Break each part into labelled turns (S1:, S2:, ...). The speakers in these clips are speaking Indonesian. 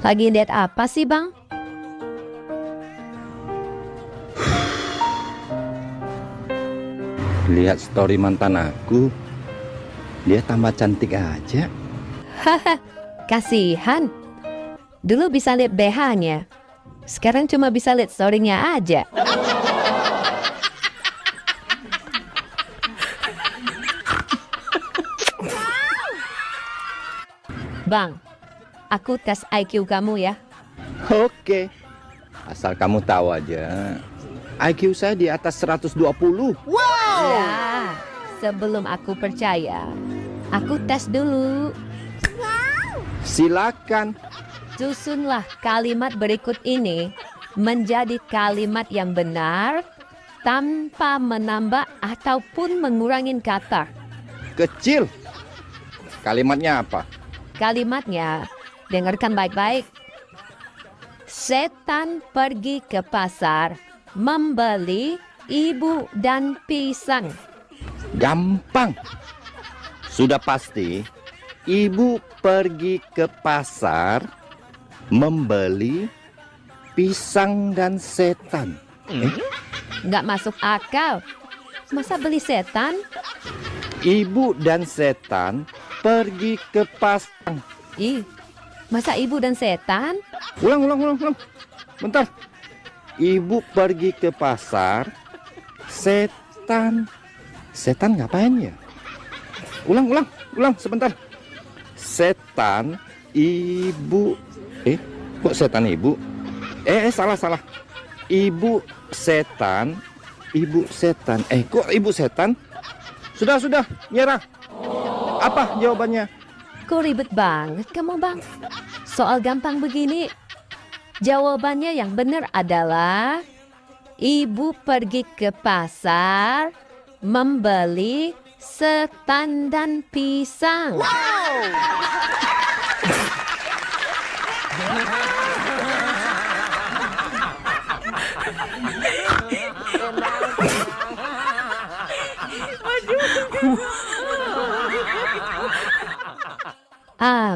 S1: Lagi lihat apa sih, Bang?
S2: Lihat story mantan aku. Dia tambah cantik aja.
S1: Haha, kasihan. Dulu bisa lihat BH-nya. Sekarang cuma bisa lihat story-nya aja. Bang, aku tes IQ kamu ya.
S2: Oke. Asal kamu tahu aja. IQ saya di atas 120.
S1: Ya, sebelum aku percaya, aku tes dulu.
S2: Silakan.
S1: Susunlah kalimat berikut ini menjadi kalimat yang benar tanpa menambah ataupun mengurangi kata.
S2: Kecil. Kalimatnya apa?
S1: Kalimatnya, dengarkan baik-baik. Setan pergi ke pasar membeli ibu dan pisang.
S2: Gampang. Sudah pasti. Ibu pergi ke pasar membeli pisang dan setan.
S1: Nggak masuk akal. Masa beli setan?
S2: Ibu dan setan pergi ke pasar.
S1: Ih, masa ibu dan setan?
S2: Ulang. Bentar. Ibu pergi ke pasar. Setan. Setan ngapain ya? Ulang sebentar. Setan, ibu. Kok setan ibu? Salah. Ibu setan. Kok ibu setan? Sudah, nyerah. Apa jawabannya?
S1: Kok ribet banget kamu, Bang? Soal gampang begini. Jawabannya yang benar adalah ibu pergi ke pasar membeli setan dan pisang.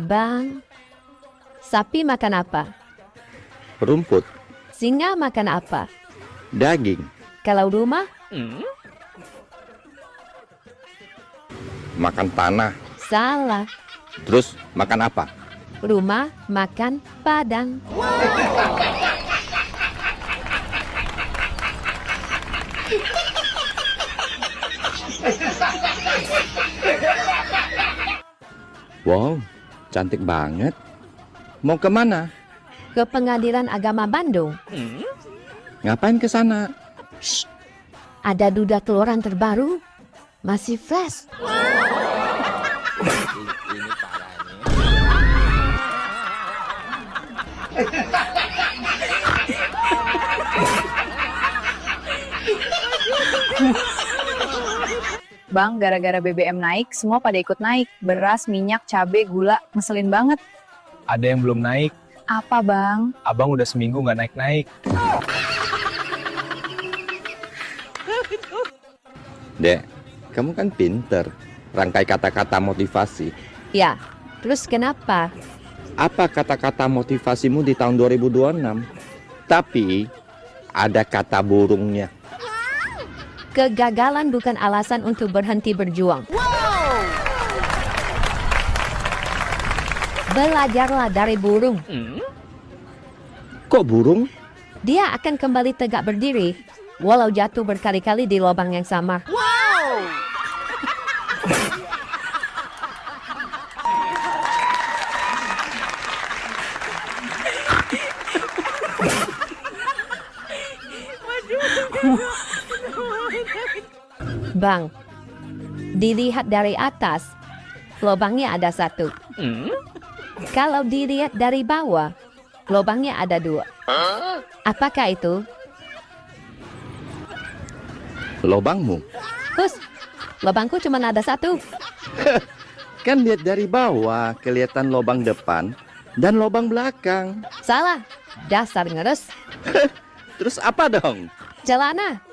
S1: Bang. Sapi makan apa?
S2: Rumput.
S1: Singa makan apa?
S2: Daging.
S1: Kalau rumah?
S2: Makan tanah.
S1: Salah.
S2: Terus makan apa?
S1: Rumah makan padang.
S2: Wow, cantik banget. Mau kemana?
S1: Ke Pengadilan Agama Bandung.
S2: Ngapain ke sana?
S1: Shh, ada duda keluaran terbaru. Masih fresh.
S2: Ini
S3: Bang, gara-gara BBM naik, semua pada ikut naik. Beras, minyak, cabai, gula, ngeselin banget.
S4: Ada yang belum naik.
S3: Apa, Bang?
S4: Abang udah seminggu nggak naik-naik.
S2: Dek, kamu kan pinter. Rangkai kata-kata motivasi.
S1: Ya, terus kenapa?
S2: Apa kata-kata motivasimu di tahun 2026? Tapi ada kata burungnya.
S1: Kegagalan bukan alasan untuk berhenti berjuang. Belajarlah dari burung.
S2: Kok burung?
S1: Dia akan kembali tegak berdiri, walau jatuh berkali-kali di lubang yang sama. Bang, dilihat dari atas, lubangnya ada satu. Kalau dilihat dari bawah, lubangnya ada dua. Apakah itu?
S2: Lobangmu.
S1: Hus, lubangku cuma ada satu.
S2: Kan lihat dari bawah, kelihatan lobang depan dan lobang belakang.
S1: Salah, dasar ngeres.
S2: Terus apa dong?
S1: Celana.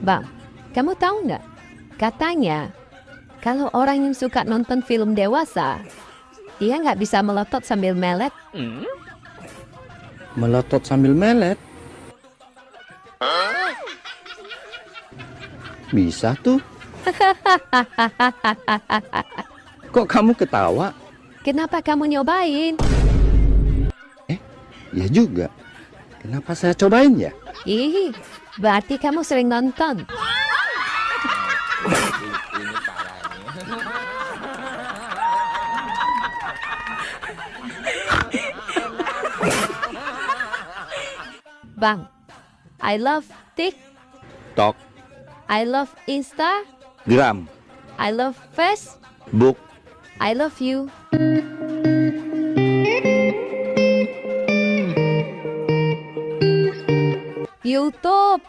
S1: Bang, kamu tahu nggak? Katanya, kalau orang yang suka nonton film dewasa, dia nggak bisa melotot sambil melet.
S2: Melotot sambil melet? Bisa tuh. Kok kamu ketawa?
S1: Kenapa kamu nyobain?
S2: Ya juga. Kenapa saya cobain ya?
S1: Ih, berarti kamu sering nonton. Bang, I love
S2: Tok,
S1: I love Insta,
S2: gram,
S1: I love Face,
S2: book.
S1: I love you. YouTube.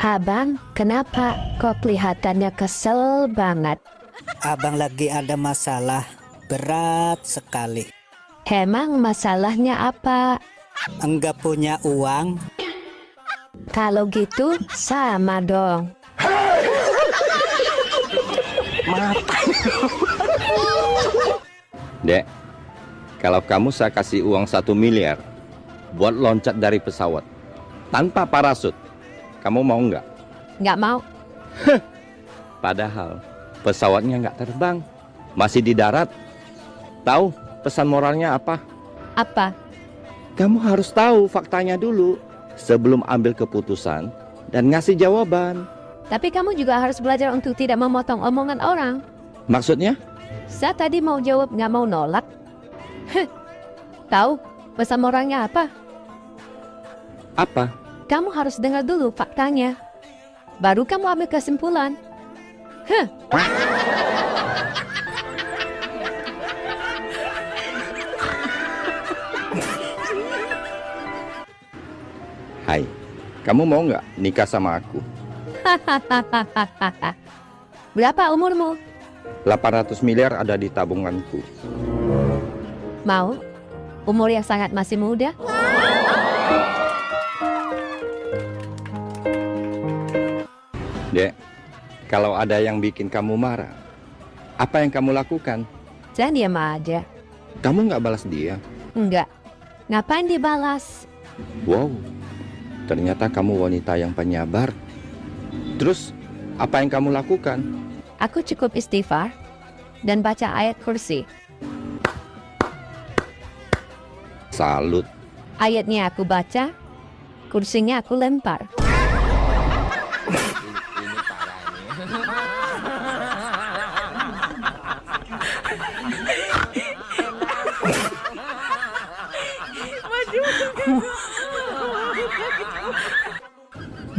S1: Abang, kenapa kok kelihatannya kesel banget?
S5: Abang lagi ada masalah berat sekali.
S1: Emang masalahnya apa?
S5: Enggak punya uang.
S1: Kalau gitu, sama dong.
S2: Dek, kalau kamu saya kasih uang 1 miliar buat loncat dari pesawat tanpa parasut, kamu mau nggak?
S1: Nggak mau.
S2: Padahal pesawatnya nggak terbang, masih di darat. Tahu pesan moralnya apa?
S1: Apa?
S2: Kamu harus tahu faktanya dulu sebelum ambil keputusan dan ngasih jawaban.
S1: Tapi kamu juga harus belajar untuk tidak memotong omongan orang.
S2: Maksudnya?
S1: Saya tadi mau jawab nggak mau nolak. Tahu pesan moralnya apa?
S2: Apa?
S1: Kamu harus dengar dulu faktanya. Baru kamu ambil kesimpulan.
S2: Hai, kamu mau nggak nikah sama aku?
S1: Berapa umurmu?
S2: 800 miliar ada di tabunganku.
S1: Mau? Umur yang sangat masih muda?
S2: Dek, kalau ada yang bikin kamu marah, apa yang kamu lakukan?
S1: Jangan diam aja.
S2: Kamu nggak balas dia?
S1: Enggak. Ngapain dibalas?
S2: Wow, ternyata kamu wanita yang penyabar. Terus, apa yang kamu lakukan?
S1: Aku cukup istighfar dan baca ayat kursi.
S2: Salut.
S1: Ayatnya aku baca, kursinya aku lempar.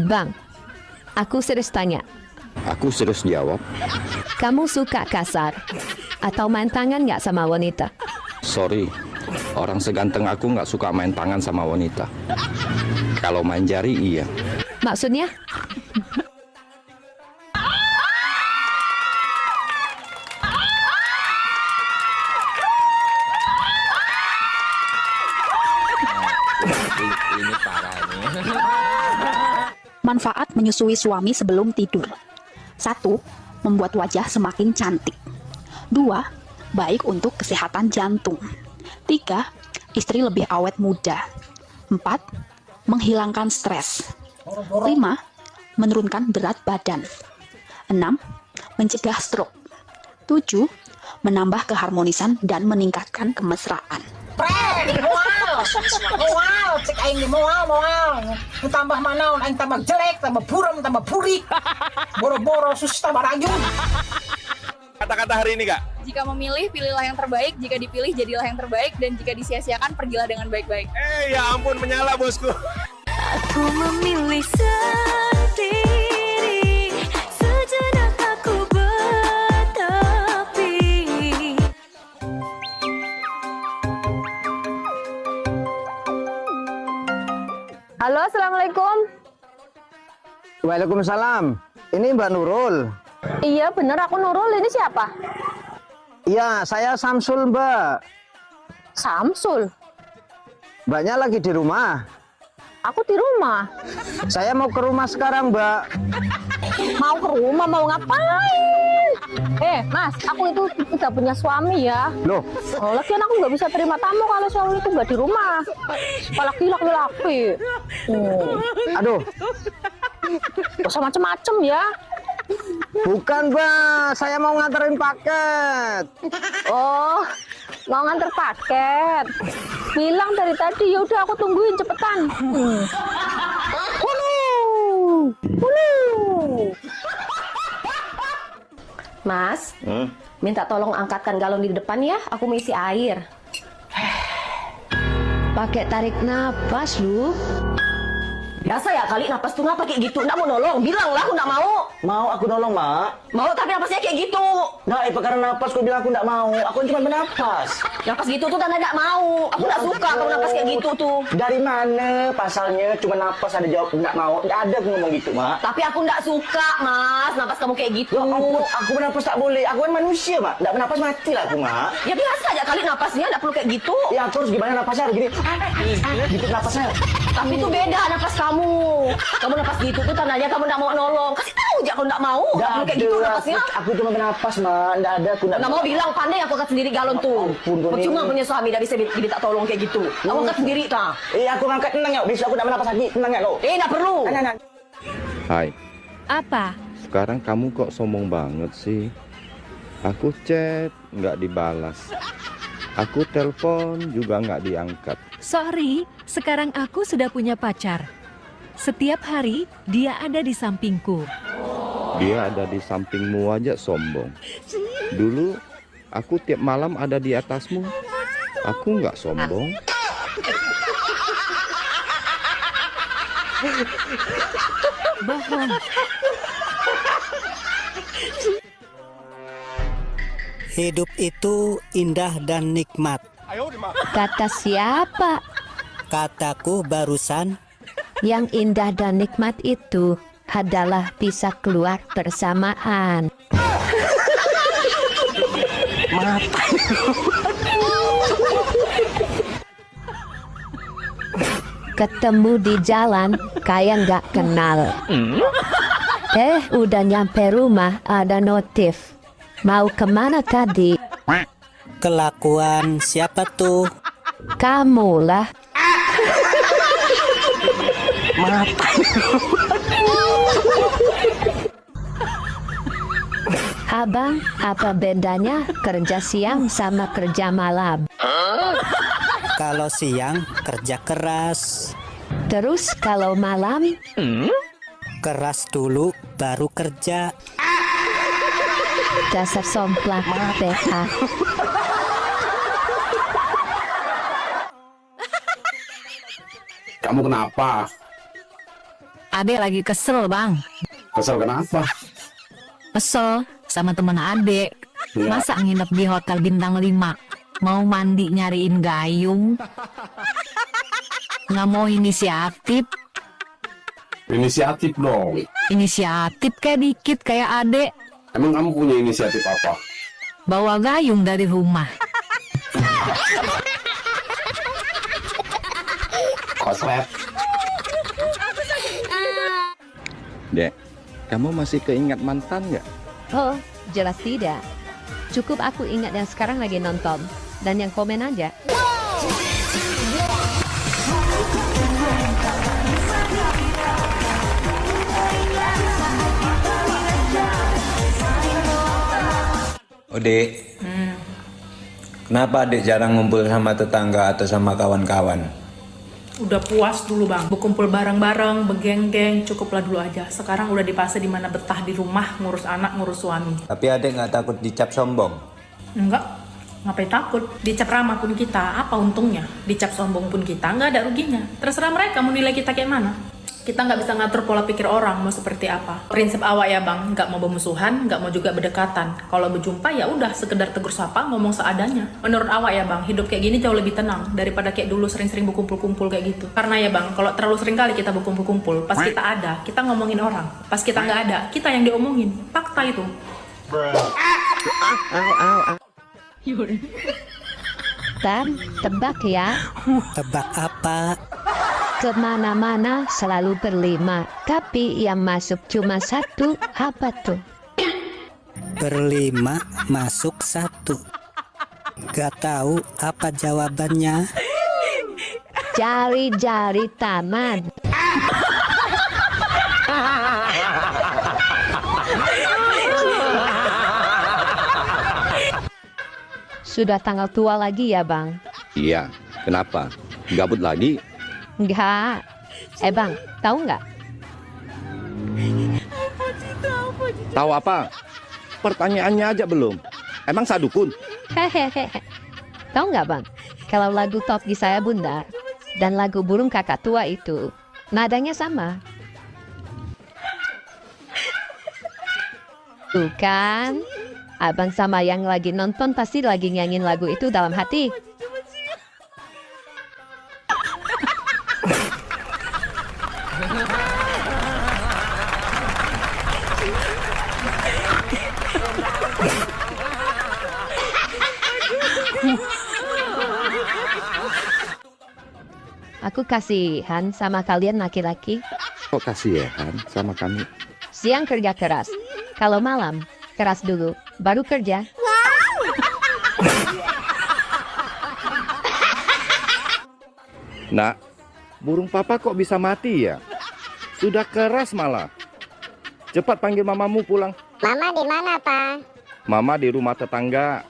S1: Bang, aku serius tanya.
S2: Aku serius jawab.
S1: Kamu suka kasar atau main tangan nggak sama wanita?
S2: Sorry, orang seganteng aku nggak suka main tangan sama wanita. Kalau main jari iya.
S1: Maksudnya?
S6: Manfaat menyusui suami sebelum tidur. 1. Membuat wajah semakin cantik. 2. Baik untuk kesehatan jantung. 3. Istri lebih awet muda. 4. Menghilangkan stres. 5. Menurunkan berat badan. 6. Mencegah stroke. 7. Menambah keharmonisan dan meningkatkan kemesraan.
S7: Moal, cek aing di moal. Tambah manaon aing tambah jelek, tambah buram, tambah burik. Boro-boro sus tambah rayun.
S4: Kata-kata hari ini, Kak.
S3: Jika memilih, pilihlah yang terbaik. Jika dipilih, jadilah yang terbaik. Dan jika disia-siakan, pergilah dengan baik-baik.
S4: Ya ampun, menyala bosku.
S8: Aku memilih sendiri, sejenak aku bertepi.
S3: Halo, Assalamualaikum.
S9: Waalaikumsalam. Ini Mbak Nurul.
S6: Iya bener, aku Nurul. Ini siapa?
S9: Iya, saya Samsul, Mbak.
S6: Samsul?
S9: Mbaknya lagi di rumah.
S6: Aku di rumah.
S9: Saya mau ke rumah sekarang, Mbak.
S6: Mau ke rumah, mau ngapain? Mas, aku itu udah punya suami ya.
S9: Loh?
S6: Lagian aku nggak bisa terima tamu kalau suami itu nggak di rumah. Apalagi laki-laki.
S9: Aduh.
S6: Gak usah macem-macem ya.
S9: Bukan, Mbak. Saya mau nganterin paket.
S6: Oh, mau nganter paket. Bilang dari tadi, ya udah aku tungguin cepetan.
S10: Mas, minta tolong angkatkan galon di depan ya, aku mau isi air.
S1: Pakai tarik napas lu.
S10: Biasa ya kali napas tuh ngapa kayak gitu, nggak mau nolong, bilang lah aku nggak mau.
S9: Mau aku nolong, Mak.
S10: Mau tapi napasnya kayak gitu.
S9: Nah, karena napas aku bilang aku nggak mau. Aku cuma bernapas.
S10: Napas gitu tuh tanda nggak mau. Aku nggak suka kalau napas kayak gitu tuh.
S9: Dari mana pasalnya cuma napas ada jawab nggak mau? Nggak ada aku ngomong gitu, Mak.
S10: Tapi aku nggak suka, Mas, napas kamu kayak gitu.
S9: Ya ampun, aku bernapas tak boleh. Aku kan manusia, Mak. Nggak bernapas mati lah aku, Mak.
S10: Ya biasa aja kali napasnya, nggak perlu kayak gitu.
S9: Ya aku harus gimana napasnya harus gini. Gitu napasnya.
S10: Tapi itu beda napas kamu. Kamu napas gitu tuh tandanya kamu nggak mau nolong. Kasih tahu aja kalau nggak mau. Nggak perlu kayak gitu napasnya.
S9: Aku cuma bernapas, Mak. Nggak ada aku
S10: nggak mau bilang, pandai aku angkat sendiri galon tuh. Percuma punya suami nggak bisa diminta tolong kayak gitu. Kamu angkat sendiri tak?
S9: Aku ngangkat, tenang ya. Besok aku nggak bernapas lagi. Tenang ya kau.
S10: Nggak perlu.
S2: Hai,
S1: Apa?
S2: sekarang kamu kok sombong banget sih? Aku chat, nggak dibalas. Aku telepon juga nggak diangkat.
S11: Sorry, sekarang aku sudah punya pacar. Setiap hari dia ada di sampingku.
S2: Dia ada di sampingmu aja sombong. Dulu aku tiap malam ada di atasmu. Aku nggak sombong.
S11: Bohong.
S5: Hidup itu indah dan nikmat.
S1: Kata siapa?
S5: Kataku barusan.
S1: Yang indah dan nikmat itu adalah bisa keluar bersamaan. Ketemu di jalan kayak nggak kenal. Udah nyampe rumah ada notif. Mau kemana tadi?
S5: Kelakuan siapa tuh?
S1: Kamu lah. Abang, apa bedanya kerja siang sama kerja malam?
S5: Kalau siang kerja keras.
S1: Terus kalau malam?
S5: Keras dulu baru kerja.
S1: Dasar somplak PH.
S4: Kamu kenapa?
S11: Adek lagi kesel, Bang.
S4: Kesel kenapa?
S11: Kesel sama temen adek.
S4: Ya.
S11: Masa nginep di hotel bintang 5? Mau mandi nyariin gayung? Nggak mau inisiatif?
S4: Inisiatif dong.
S11: Inisiatif kayak dikit kayak adek.
S4: Emang kamu punya inisiatif apa?
S11: Bawa gayung dari rumah.
S4: Koslet.
S2: Dek, kamu masih keingat mantan nggak?
S1: Oh, jelas tidak. Cukup aku ingat yang sekarang lagi nonton. Dan yang komen aja.
S12: Oh Dek, kenapa Dek jarang ngumpul sama tetangga atau sama kawan-kawan?
S13: Udah puas dulu bang, berkumpul bareng-bareng, begeng-geng, cukuplah dulu aja. Sekarang udah di fase dimana betah di rumah, ngurus anak, ngurus suami.
S12: Tapi Adek nggak takut dicap sombong?
S13: Enggak, ngapain takut? Dicap ramah pun kita, apa untungnya? Dicap sombong pun kita, nggak ada ruginya. Terserah mereka mau nilai kita kayak mana. Kita nggak bisa ngatur pola pikir orang mau seperti apa. Prinsip awak ya bang, nggak mau bermusuhan, nggak mau juga berdekatan. Kalau berjumpa ya udah sekedar tegur sapa, ngomong seadanya. Menurut awak ya bang, hidup kayak gini jauh lebih tenang daripada kayak dulu sering-sering berkumpul-kumpul kayak gitu. Karena ya bang, kalau terlalu sering kali kita berkumpul-kumpul, pas kita ada, kita ngomongin orang. Pas kita nggak ada, kita yang diomongin. Fakta itu.
S1: Dan tebak ya.
S5: Tebak apa?
S1: Kemana-mana selalu berlima, tapi yang masuk cuma satu. Apa tuh?
S5: Berlima masuk satu. Gak tahu apa jawabannya.
S1: Jari-jari taman. Sudah tanggal tua lagi ya bang?
S2: Iya, kenapa? Gabut lagi?
S1: Enggak. Bang, tahu nggak?
S2: Tahu apa? Pertanyaannya aja belum. Emang saya dukun?
S1: Hehehe. Tahu nggak bang? Kalau lagu Top di Saya Bunda dan lagu Burung Kakak Tua itu nadanya sama. Tuh kan? Abang sama yang lagi nonton pasti lagi nyanyiin lagu itu dalam hati. Aku kasihan sama kalian laki-laki.
S2: Kok kasihan sama kami?
S1: Siang kerja keras, kalau malam keras dulu, baru kerja.
S2: Nak, burung papa kok bisa mati ya? Sudah keras malah. Cepat panggil mamamu pulang.
S14: Mama di mana, Pak?
S2: Mama di rumah tetangga.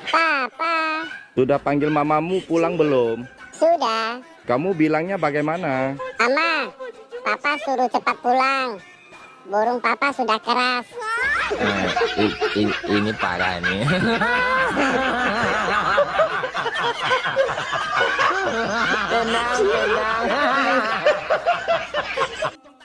S14: Papa.
S2: Sudah panggil mamamu pulang belum?
S14: Sudah.
S2: Kamu bilangnya bagaimana?
S14: Mama, Papa suruh cepat pulang. Burung Papa sudah keras.
S15: Ini parah nih.
S10: Tenang.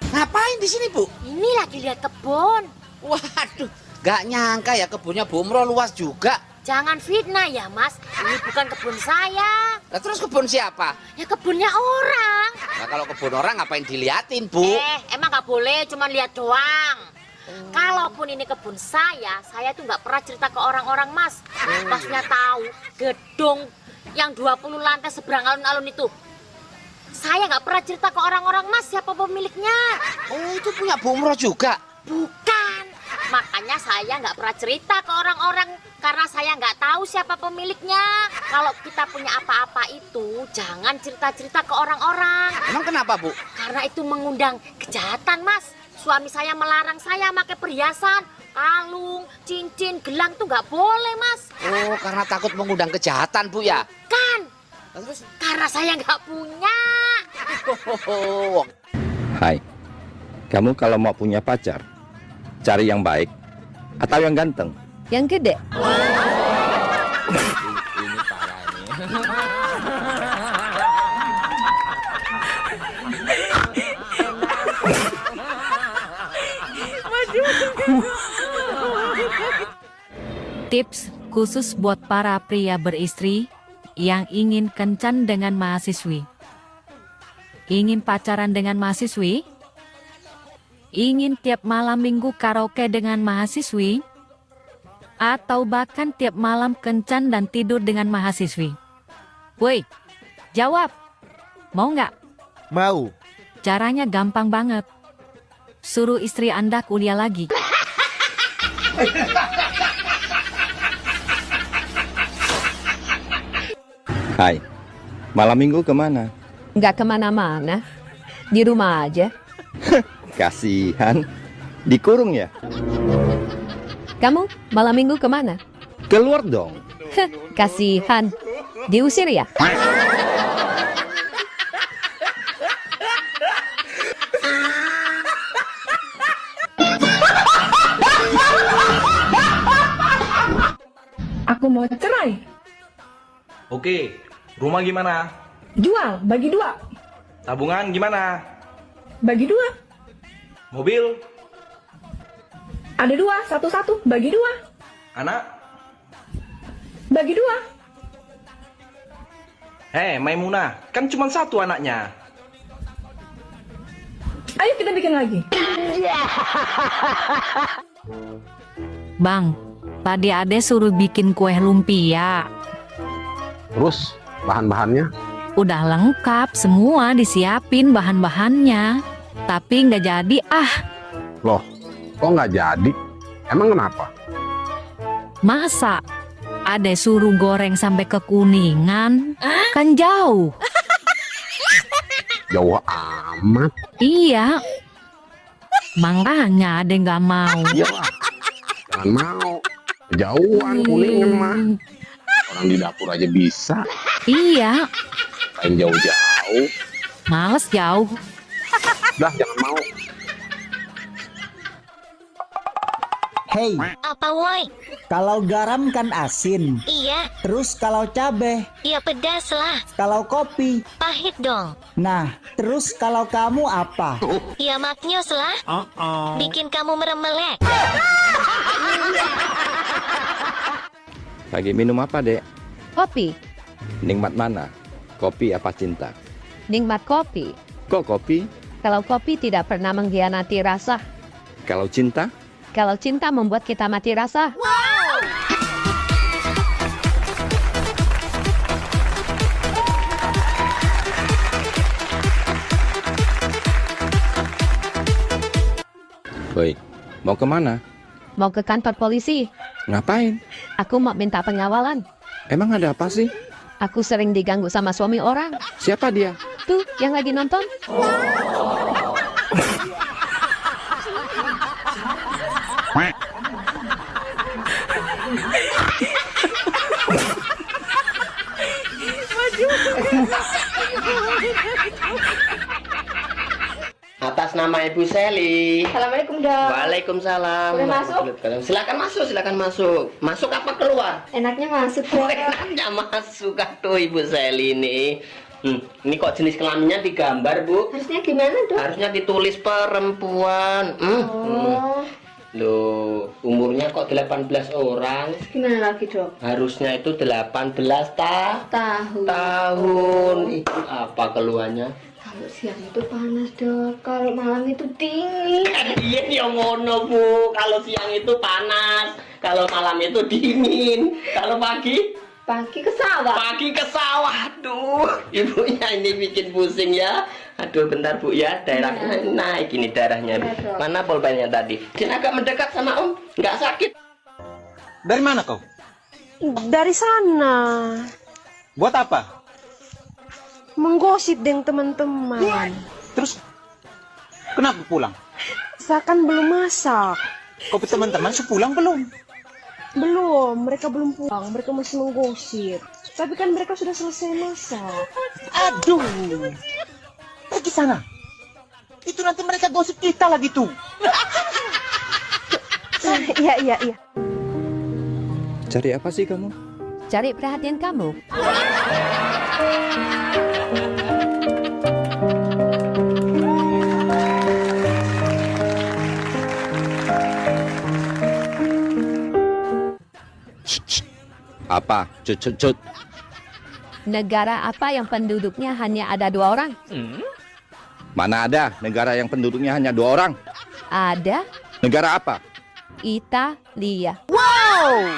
S15: Ngapain di sini, Bu?
S10: Ini lagi lihat kebun.
S15: Waduh, gak nyangka ya kebunnya Bu Umroh luas juga.
S10: Jangan fitnah ya, Mas. Ini bukan kebun saya.
S15: Nah, terus kebun siapa?
S10: Ya kebunnya orang.
S15: Nah, kalau kebun orang ngapain diliatin, Bu?
S10: Emang nggak boleh, cuma lihat doang. Kalaupun ini kebun saya tuh nggak pernah cerita ke orang-orang, Mas. Masnya tahu gedung yang 20 lantai seberang alun-alun itu. Saya nggak pernah cerita ke orang-orang, Mas, siapa pemiliknya.
S15: Oh, itu punya Bu Umroh juga?
S10: Bukan. Makanya saya nggak pernah cerita ke orang-orang karena saya nggak tahu siapa pemiliknya. Kalau kita punya apa-apa itu jangan cerita-cerita ke orang-orang.
S15: Emang kenapa, Bu?
S10: Karena itu mengundang kejahatan, Mas. Suami saya melarang saya pakai perhiasan, kalung, cincin, gelang tuh nggak boleh, Mas.
S15: Oh, karena takut mengundang kejahatan, Bu ya?
S10: Kan? Terus? Karena saya nggak punya.
S2: Hai, kamu kalau mau punya pacar, cari yang baik atau yang ganteng?
S1: Yang gede.
S15: Ini parah nih.
S11: Tips khusus buat para pria beristri yang ingin kencan dengan mahasiswi. Ingin pacaran dengan mahasiswi? Ingin tiap malam minggu karaoke dengan mahasiswi? Atau bahkan tiap malam kencan dan tidur dengan mahasiswi? Woi, jawab. Mau nggak?
S16: Mau.
S11: Caranya gampang banget. Suruh istri Anda kuliah lagi.
S2: Hai, malam minggu kemana?
S1: Nggak kemana-mana. Di rumah aja.
S2: Kasihan, dikurung ya?
S1: Kamu malam minggu kemana?
S2: Keluar dong.
S1: Kasihan. Diusir ya?
S13: Aku mau cerai.
S17: Oke, rumah gimana?
S6: Jual, bagi 2.
S16: Tabungan gimana?
S6: Bagi 2.
S16: Mobil?
S6: Ada 2, satu-satu, bagi 2.
S16: Anak?
S6: Bagi 2.
S16: Maimunah, kan cuma 1 anaknya.
S6: Ayo kita bikin lagi.
S11: Bang, tadi Ade suruh bikin kue lumpia.
S4: Terus bahan-bahannya?
S11: Udah lengkap, semua disiapin bahan-bahannya. Tapi nggak jadi
S4: Loh, kok nggak jadi? Emang kenapa?
S11: Masa Ade suruh goreng sampai ke Kuningan? Kan jauh.
S4: Jauh amat.
S11: Iya. Makanya Ade nggak mau.
S4: Iyalah, jangan mau. Jauhan Kuningan mah. Orang di dapur aja bisa.
S11: Iya.
S4: Lain jauh-jauh.
S11: Males jauh.
S4: Dah, jangan mau.
S17: Hei,
S10: Apa woi?
S17: kalau garam kan asin.
S10: Iya,
S17: Terus kalau cabe,
S10: iya pedas lah.
S17: kalau kopi.
S10: Pahit dong.
S17: Nah, terus kalau kamu apa?
S10: Iya maknyos lah. Bikin kamu meremelek.
S2: Lagi minum apa, Dek?
S1: Kopi.
S2: Nikmat mana? Kopi apa cinta?
S1: Nikmat kopi.
S2: Kok kopi?
S1: Kalau kopi tidak pernah mengkhianati rasa.
S2: Kalau cinta?
S1: Kalau cinta membuat kita mati rasa.
S2: Woi, mau kemana?
S1: Mau ke kantor polisi.
S2: Ngapain?
S1: Aku mau minta pengawalan.
S2: Emang ada apa sih?
S1: Aku sering diganggu sama suami orang.
S2: Siapa dia?
S1: Tuh, yang lagi nonton.
S9: Atas nama Ibu Seli.
S6: Assalamualaikum dok.
S9: Waalaikumsalam.
S6: Boleh masuk?
S9: Silakan masuk, silakan masuk. Masuk apa keluar?
S6: Enaknya masuk dok.
S9: Enaknya masuk tuh Ibu Seli ini. Ini kok jenis kelaminnya digambar, Bu?
S6: Harusnya gimana dok?
S9: Harusnya ditulis perempuan. Loh, umurnya kok 18 orang?
S6: Gimana lagi dok?
S9: Harusnya itu 18 tahun. Itu apa keluhannya?
S6: Kalau siang itu panas dok, kalau malam itu dingin.
S9: Iya yang ngono Bu, kalau siang itu panas, kalau malam itu dingin, kalau pagi
S6: ke sawah.
S9: Pagi ke sawah. Aduh, ibunya ini bikin pusing ya. Aduh, bentar Bu ya, darahnya naik ini darahnya. Mana pulpennya tadi? Sini agak mendekat sama Om, nggak sakit.
S16: Dari mana kau?
S6: Dari sana.
S16: Buat apa?
S6: Menggosip dengan teman-teman.
S16: Terus kenapa pulang?
S6: Saya kan belum masak.
S16: Kau teman-teman pulang belum?
S6: Belum, mereka belum pulang. Mereka masih menggosip. Tapi kan mereka sudah selesai masak.
S16: Aduh, pergi sana. Itu nanti mereka gosip kita lagi tuh.
S6: Iya.
S2: Cari apa sih kamu?
S1: Cari perhatian kamu.
S2: Apa? Cut.
S1: Negara apa yang penduduknya hanya ada 2 orang?
S2: Mana ada negara yang penduduknya hanya 2 orang?
S1: Ada.
S2: Negara apa?
S1: Italia.
S6: Wow!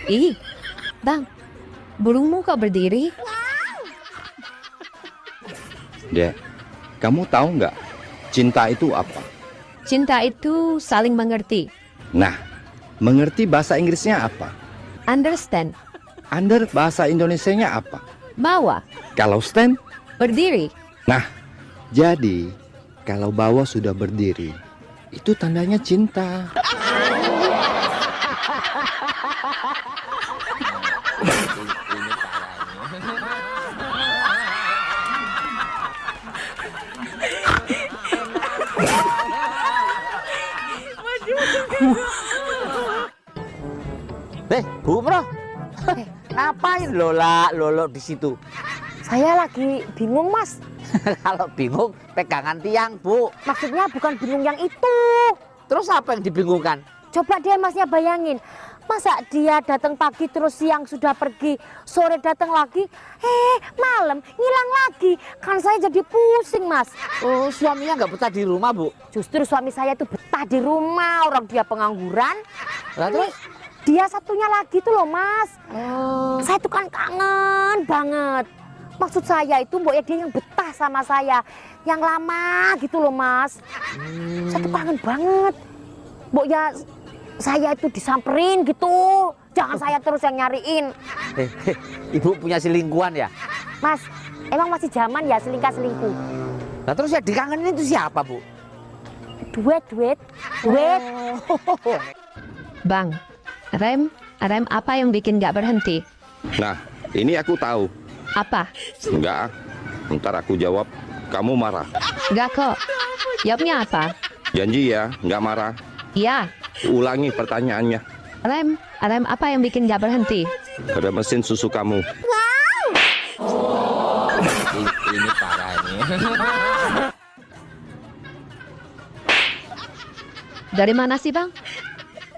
S1: Ih, Bang, burungmu kok berdiri?
S2: Dek, kamu tahu nggak cinta itu apa?
S1: Cinta itu saling mengerti.
S2: Nah, mengerti bahasa Inggrisnya apa?
S1: Understand.
S2: Under bahasa Indonesianya apa?
S1: Bawa.
S2: Kalau stand?
S1: Berdiri.
S2: Nah, jadi kalau bawah sudah berdiri, itu tandanya cinta.
S15: Bu Umroh. Ngapain lolo di situ?
S6: Saya lagi bingung, Mas.
S15: Kalau bingung, pegangan tiang, Bu.
S6: Maksudnya bukan bingung yang itu.
S15: Terus apa yang dibingungkan?
S6: Coba deh Masnya bayangin. Masa dia datang pagi terus siang sudah pergi, sore datang lagi, malam ngilang lagi. Kan saya jadi pusing, Mas.
S15: Oh, suaminya nggak betah di rumah, Bu?
S6: Justru suami saya itu betah di rumah, orang dia pengangguran.
S15: Lah terus?
S6: Dia satunya lagi tuh loh, Mas. Saya tuh kan kangen banget. Maksud saya itu mbok ya dia yang betah sama saya, yang lama gitu loh, Mas. Saya tuh kangen banget. Mbok ya saya itu disamperin gitu. Jangan saya terus yang nyariin.
S15: Ibu punya selingkuhan ya?
S6: Mas, emang masih zaman ya selingkuh.
S15: Nah terus ya dikangenin itu siapa, Bu?
S6: Duet.
S1: Bang, rem apa yang bikin gak berhenti?
S2: Nah, ini aku tahu.
S1: Apa?
S2: Enggak, ntar aku jawab, kamu marah.
S1: Gak kok. Jawabnya apa?
S2: Janji ya, nggak marah.
S1: Iya.
S2: Ulangi pertanyaannya.
S1: Rem apa yang bikin gak berhenti?
S2: Ada mesin susu kamu.
S15: Ini parah ini.
S1: Dari mana sih, Bang?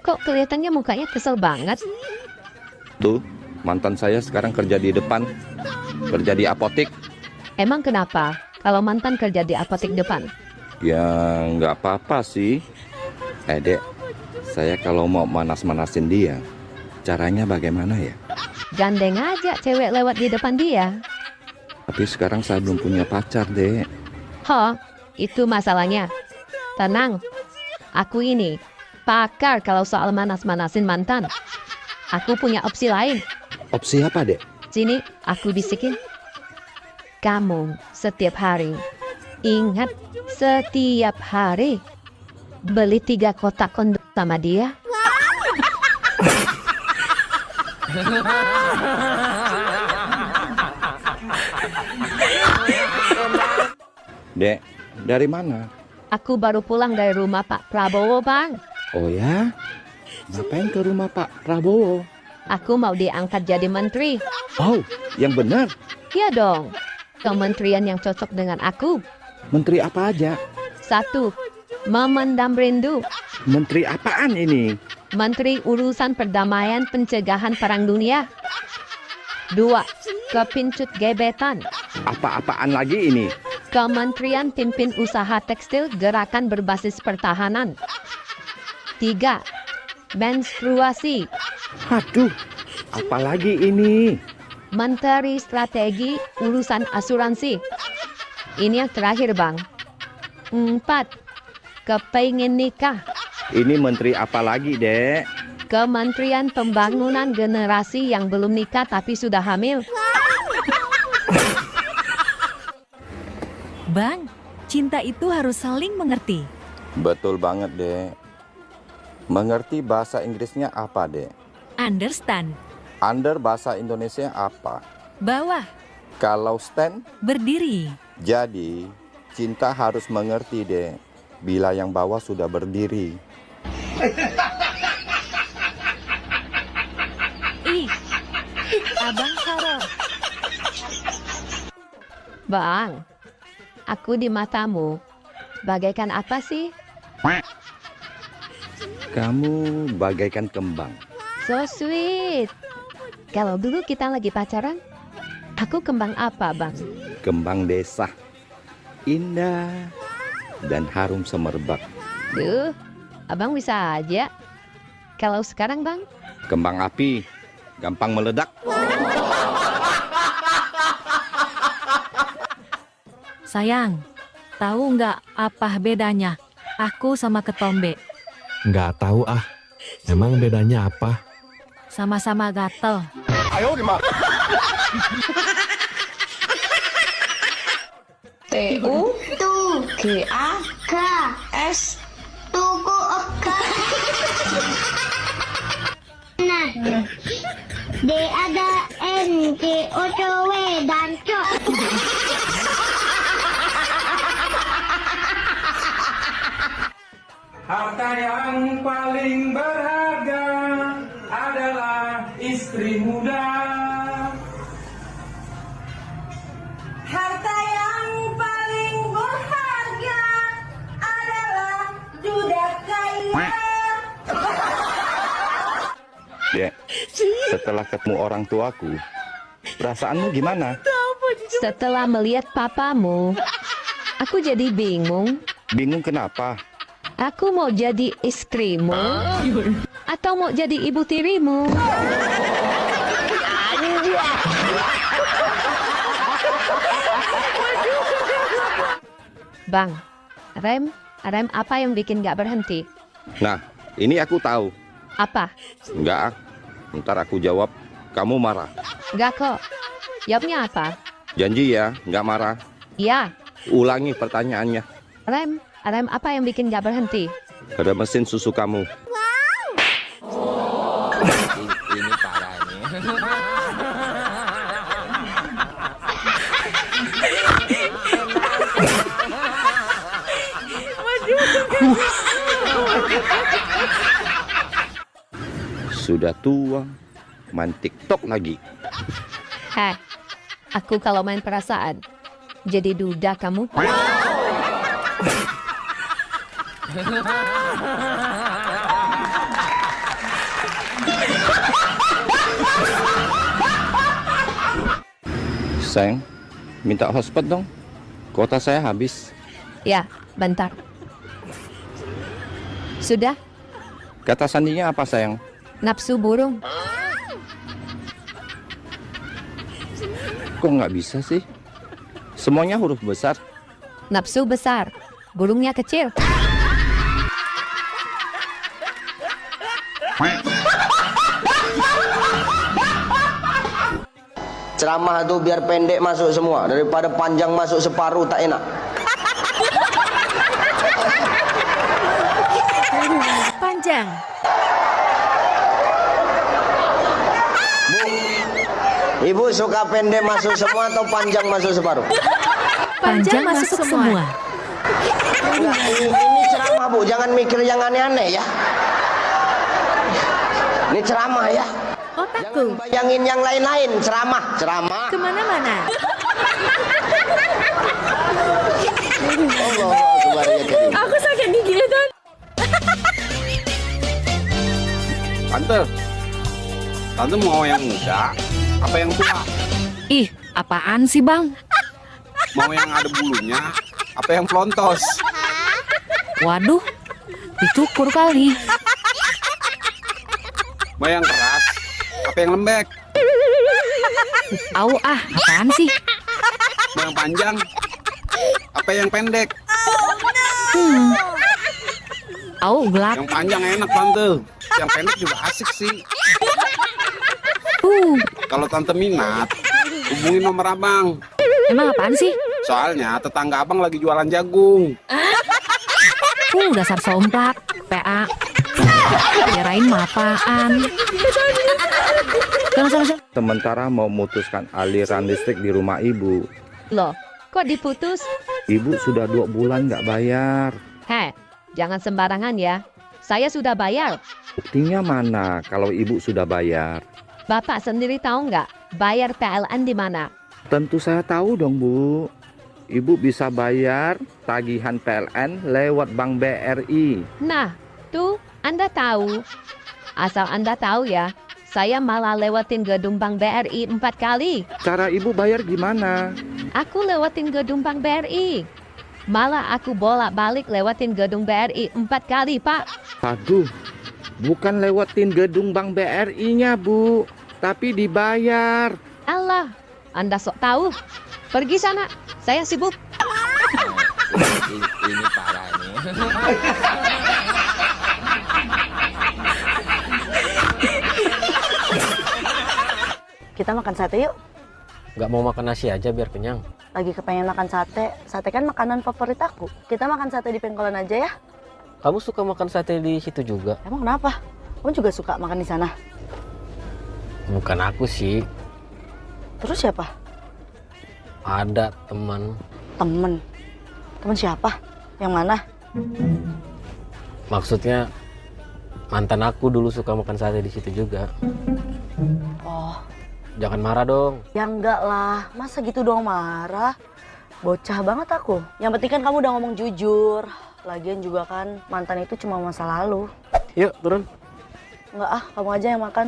S1: Kok kelihatannya mukanya kesel banget?
S2: Tuh, mantan saya sekarang kerja di depan. Kerja di apotik.
S1: Emang kenapa kalau mantan kerja di apotik depan?
S2: Ya nggak apa-apa sih. Dek, saya kalau mau manas-manasin dia, caranya bagaimana ya?
S1: Gandeng aja cewek lewat di depan dia.
S2: Tapi sekarang saya belum punya pacar, Dek.
S1: Itu masalahnya. Tenang, aku ini pakar kalau soal manas-manasin mantan. Aku punya opsi lain.
S2: Opsi apa, Dek?
S1: Sini, aku bisikin. Kamu setiap hari, ingat setiap hari, beli 3 kotak kondom sama dia.
S2: Dek, dari mana?
S1: Aku baru pulang dari rumah Pak Prabowo, Bang.
S2: Oh ya? Ngapain ke rumah Pak Prabowo?
S1: Aku mau diangkat jadi menteri.
S2: Oh, yang benar.
S1: Iya dong. Kementerian yang cocok dengan aku.
S2: Menteri apa aja?
S1: 1. Memendam rindu.
S2: Menteri apaan ini?
S1: Menteri Urusan Perdamaian Pencegahan Perang Dunia. 2. Kepincut gebetan.
S2: Apa-apaan lagi ini?
S1: Kementerian Pimpin Usaha Tekstil Gerakan Berbasis Pertahanan. 3. Menstruasi.
S2: Aduh, apalagi ini?
S1: Menteri Strategi Urusan Asuransi. Ini yang terakhir, Bang. 4. Kepengen nikah.
S2: Ini menteri apa lagi, Dek?
S1: Kementerian Pembangunan Generasi yang belum nikah tapi sudah hamil.
S11: Bang, cinta itu harus saling mengerti.
S2: Betul banget, Dek. Mengerti bahasa Inggrisnya apa, Dek?
S11: Understand.
S2: Under bahasa Indonesia apa?
S11: Bawah.
S2: Kalau stand?
S11: Berdiri.
S2: Jadi, cinta harus mengerti, Dek. Bila yang bawah sudah berdiri.
S11: Ih, Abang Saro.
S1: Bang, aku di matamu bagaikan apa sih?
S2: Kamu bagaikan kembang.
S1: So sweet. Kalau dulu kita lagi pacaran, aku kembang apa, Bang?
S2: Kembang desa. Indah dan harum semerbak.
S1: Duh, Abang bisa aja. Kalau sekarang, Bang?
S2: Kembang api, gampang meledak.
S11: Sayang, tahu nggak apa bedanya aku sama ketombe?
S18: Nggak tahu ah. Emang bedanya apa?
S11: Sama-sama gatel.
S2: Ayo, Dima.
S8: TU GAKS Tuku Oka. Nah, D ada N G O C W dan C.
S19: Harta yang paling berharga adalah istri muda.
S8: Harta yang paling berharga adalah duda kaya.
S2: Dek, setelah ketemu orang tuaku, perasaanmu gimana?
S1: Setelah melihat papamu, aku jadi bingung.
S2: Bingung kenapa?
S1: Aku mau jadi istrimu atau mau jadi ibu tirimu? Bang, rem apa yang bikin gak berhenti?
S2: Nah, ini aku tahu.
S1: Apa?
S2: Enggak, ntar aku jawab, kamu marah.
S1: Gak kok. Jawabnya apa?
S2: Janji ya, nggak marah.
S1: Ya.
S2: Ulangi pertanyaannya.
S1: Rem apa yang bikin gak berhenti?
S2: Ada mesin susu kamu.
S15: Ini parah nih.
S2: Sudah tua, main TikTok lagi.
S1: Heh, aku kalau main perasaan, jadi duda kamu.
S2: Sayang, minta hotspot dong. Kuota saya habis.
S1: Ya, bentar. Sudah?
S2: Kata sandinya apa, sayang?
S1: Nafsu burung.
S2: Kok nggak bisa sih? Semuanya huruf besar.
S1: Nafsu besar, burungnya kecil.
S9: Ceramah tuh biar pendek masuk semua, daripada panjang masuk separuh tak enak.
S11: Panjang.
S9: Ibu suka pendek masuk semua atau panjang masuk separuh?
S11: Panjang masuk semua.
S9: Enggak, ini ceramah Bu, jangan mikir yang aneh-aneh ya. Ini ceramah ya.
S11: Otakku.
S9: Jangan bayangin yang lain-lain, ceramah.
S11: Kemana-mana.
S9: Allah Akbar ya Karim.
S11: Aku sakit gigi Don.
S4: Tante mau yang muda apa yang tua?
S11: Ih, apaan sih bang?
S4: Mau yang ada bulunya apa yang pelontos?
S11: Waduh, dicukur kali.
S4: Mau yang keras apa yang lembek?
S11: Au ah, apaan sih?
S4: Mau yang panjang apa yang pendek?
S11: Au gelap.
S4: Yang panjang enak tante, yang pendek juga asik sih. Kalau tante minat, hubungin nomor abang.
S11: Emang apaan sih?
S4: Soalnya tetangga abang lagi jualan jagung.
S11: Dasar somplak, PA. Kirain mah apaan.
S2: Sementara mau memutuskan aliran listrik di rumah ibu.
S1: Loh, kok diputus?
S2: Ibu sudah 2 bulan nggak bayar.
S1: Heh, jangan sembarangan ya. Saya sudah bayar.
S2: Buktinya mana kalau ibu sudah bayar?
S1: Bapak sendiri tahu nggak bayar PLN di mana?
S2: Tentu saya tahu dong, Bu. Ibu bisa bayar tagihan PLN lewat Bank BRI.
S1: Nah, tuh Anda tahu. Asal Anda tahu ya, saya malah lewatin gedung Bank BRI 4 kali.
S2: Cara ibu bayar gimana?
S1: Aku lewatin gedung Bank BRI. Malah aku bolak-balik lewatin gedung BRI 4 kali, Pak.
S2: Aduh, bukan lewatin gedung Bank BRI-nya, Bu. Tapi dibayar.
S1: Allah, Anda sok tahu. Pergi sana, saya sibuk.
S15: Ini parah nih.
S6: Kita makan sate yuk.
S20: Nggak mau makan nasi aja biar kenyang.
S6: Lagi kepengen makan sate. Sate kan makanan favorit aku. Kita makan sate di pengkolan aja ya.
S20: Kamu suka makan sate di situ juga?
S6: Emang kenapa? Kamu juga suka makan di sana?
S20: Bukan aku sih.
S6: Terus siapa?
S20: Ada teman.
S6: Temen? Temen siapa? Yang mana?
S20: Maksudnya mantan aku dulu suka makan sate di situ juga.
S6: Oh,
S20: Jangan marah dong.
S6: ya enggak lah. Masa gitu dong marah? Bocah banget aku. Yang penting kan kamu udah ngomong jujur. Lagian juga kan mantan itu cuma masa lalu.
S20: Yuk turun.
S6: Enggak ah, kamu aja yang makan.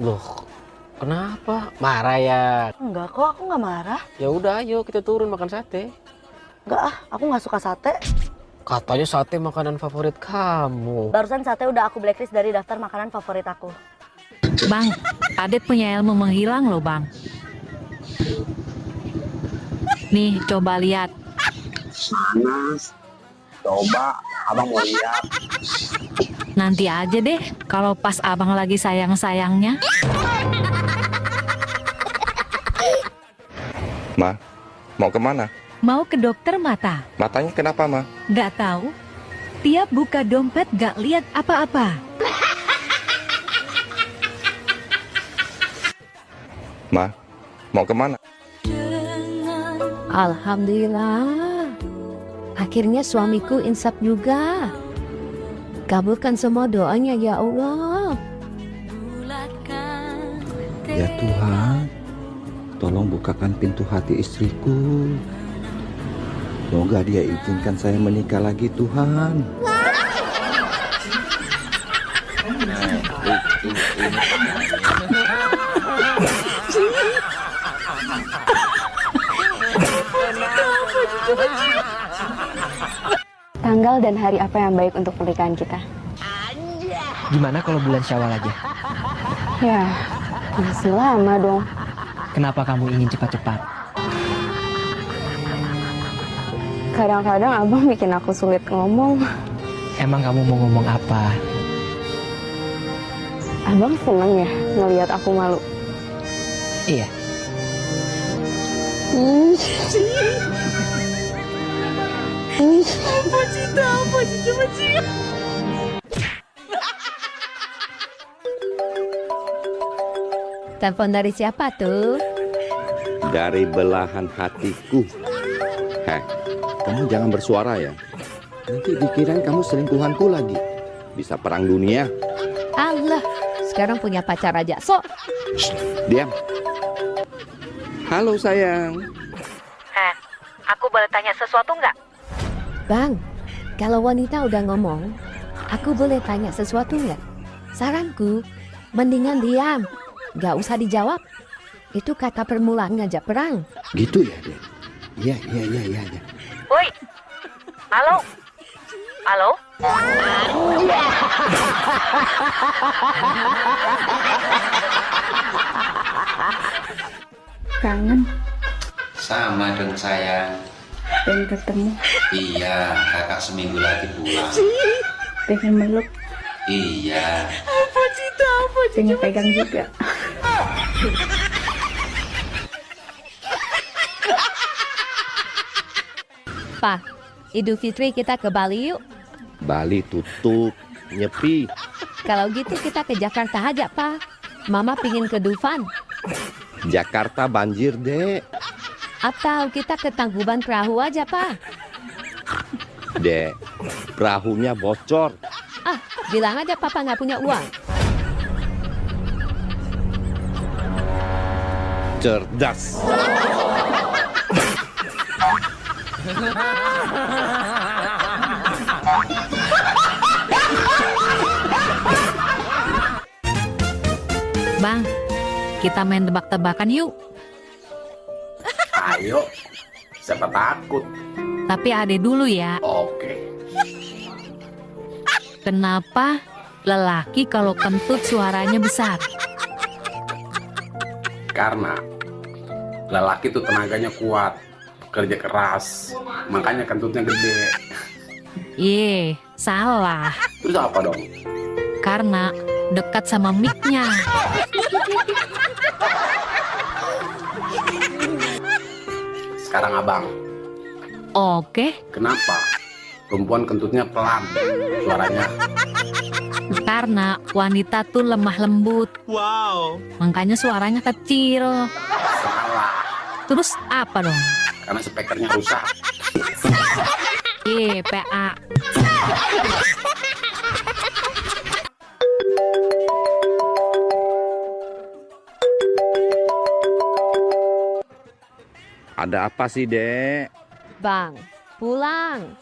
S20: Loh, kenapa? Marah ya?
S6: Enggak kok, aku nggak marah.
S20: Ya udah, ayo kita turun makan sate.
S6: Enggak ah, aku nggak suka sate.
S20: Katanya sate makanan favorit kamu.
S6: Barusan sate udah aku blacklist dari daftar makanan favorit aku.
S11: Bang, Adet punya ilmu menghilang loh bang. Nih, coba lihat.
S4: Panas. Coba, abang mau lihat.
S11: Nanti aja deh, kalau pas abang lagi sayang-sayangnya.
S2: Ma, mau kemana?
S11: Mau ke dokter mata.
S2: Matanya kenapa, Ma?
S11: Gak tahu. Tiap buka dompet gak lihat apa-apa.
S2: Ma, mau kemana?
S1: Alhamdulillah. Akhirnya suamiku insaf juga. Kabulkan semua doanya ya Allah.
S2: Ya Tuhan, tolong bukakan pintu hati istriku. Semoga dia izinkan saya menikah lagi Tuhan.
S3: Tanggal dan hari apa yang baik untuk pernikahan kita?
S21: Gimana kalau bulan Syawal aja?
S3: Ya, masih lama dong.
S21: Kenapa kamu ingin cepat-cepat?
S3: Kadang-kadang abang bikin aku sulit ngomong.
S21: Emang kamu mau ngomong apa?
S3: Abang seneng ya ngelihat aku malu?
S21: Iya.
S1: Telepon dari siapa tuh?
S2: Dari belahan hatiku. Heh, kamu jangan bersuara ya. Nanti dikirain kamu selingkuhanku lagi. Bisa perang dunia.
S1: Allah, sekarang punya pacar aja. Sok.
S2: Diam. Halo sayang.
S6: Aku boleh tanya sesuatu nggak?
S1: Bang, kalau wanita udah ngomong, aku boleh tanya sesuatu nggak? Saranku, mendingan diam. Gak usah dijawab. Itu kata permulaan ngajak perang.
S2: Gitu ya, Dek? Iya.
S6: Woi, halo? Halo?
S3: Kangen,
S12: Sama dong sayang.
S3: pengen ketemu,
S12: Iya, kakak seminggu lagi pulang.
S3: pengen meluk,
S12: Iya.
S3: pengen pegang juga.
S1: Pak, Idul Fitri kita ke Bali yuk.
S2: Bali tutup, nyepi.
S1: Kalau gitu kita ke Jakarta aja, Pak. Mama pingin ke Dufan.
S2: Jakarta banjir, Dek.
S1: Atau kita ke Tangkuban Perahu aja, Pak.
S2: Dek, perahunya bocor.
S1: Ah, bilang aja Papa nggak punya uang.
S2: Cerdas.
S11: Bang, kita main tebak-tebakan yuk.
S4: Ayo, siapa takut?
S11: Tapi ade dulu ya.
S4: Oke.
S11: Kenapa lelaki kalau kentut suaranya besar?
S4: Karena lelaki tuh tenaganya kuat, kerja keras, makanya kentutnya gede.
S11: Ye, salah.
S4: Terus apa dong?
S11: Karena dekat sama mic-nya.
S4: Sekarang abang,
S11: Oke,
S4: kenapa perempuan kentutnya pelan suaranya?
S11: karena wanita tuh lemah lembut.
S4: Wow.
S11: Makanya suaranya kecil.
S4: Salah,
S11: Terus apa dong?
S4: karena speakernya rusak.
S11: Ye, PA.
S2: Ada apa sih, Dek?
S1: Bang, pulang.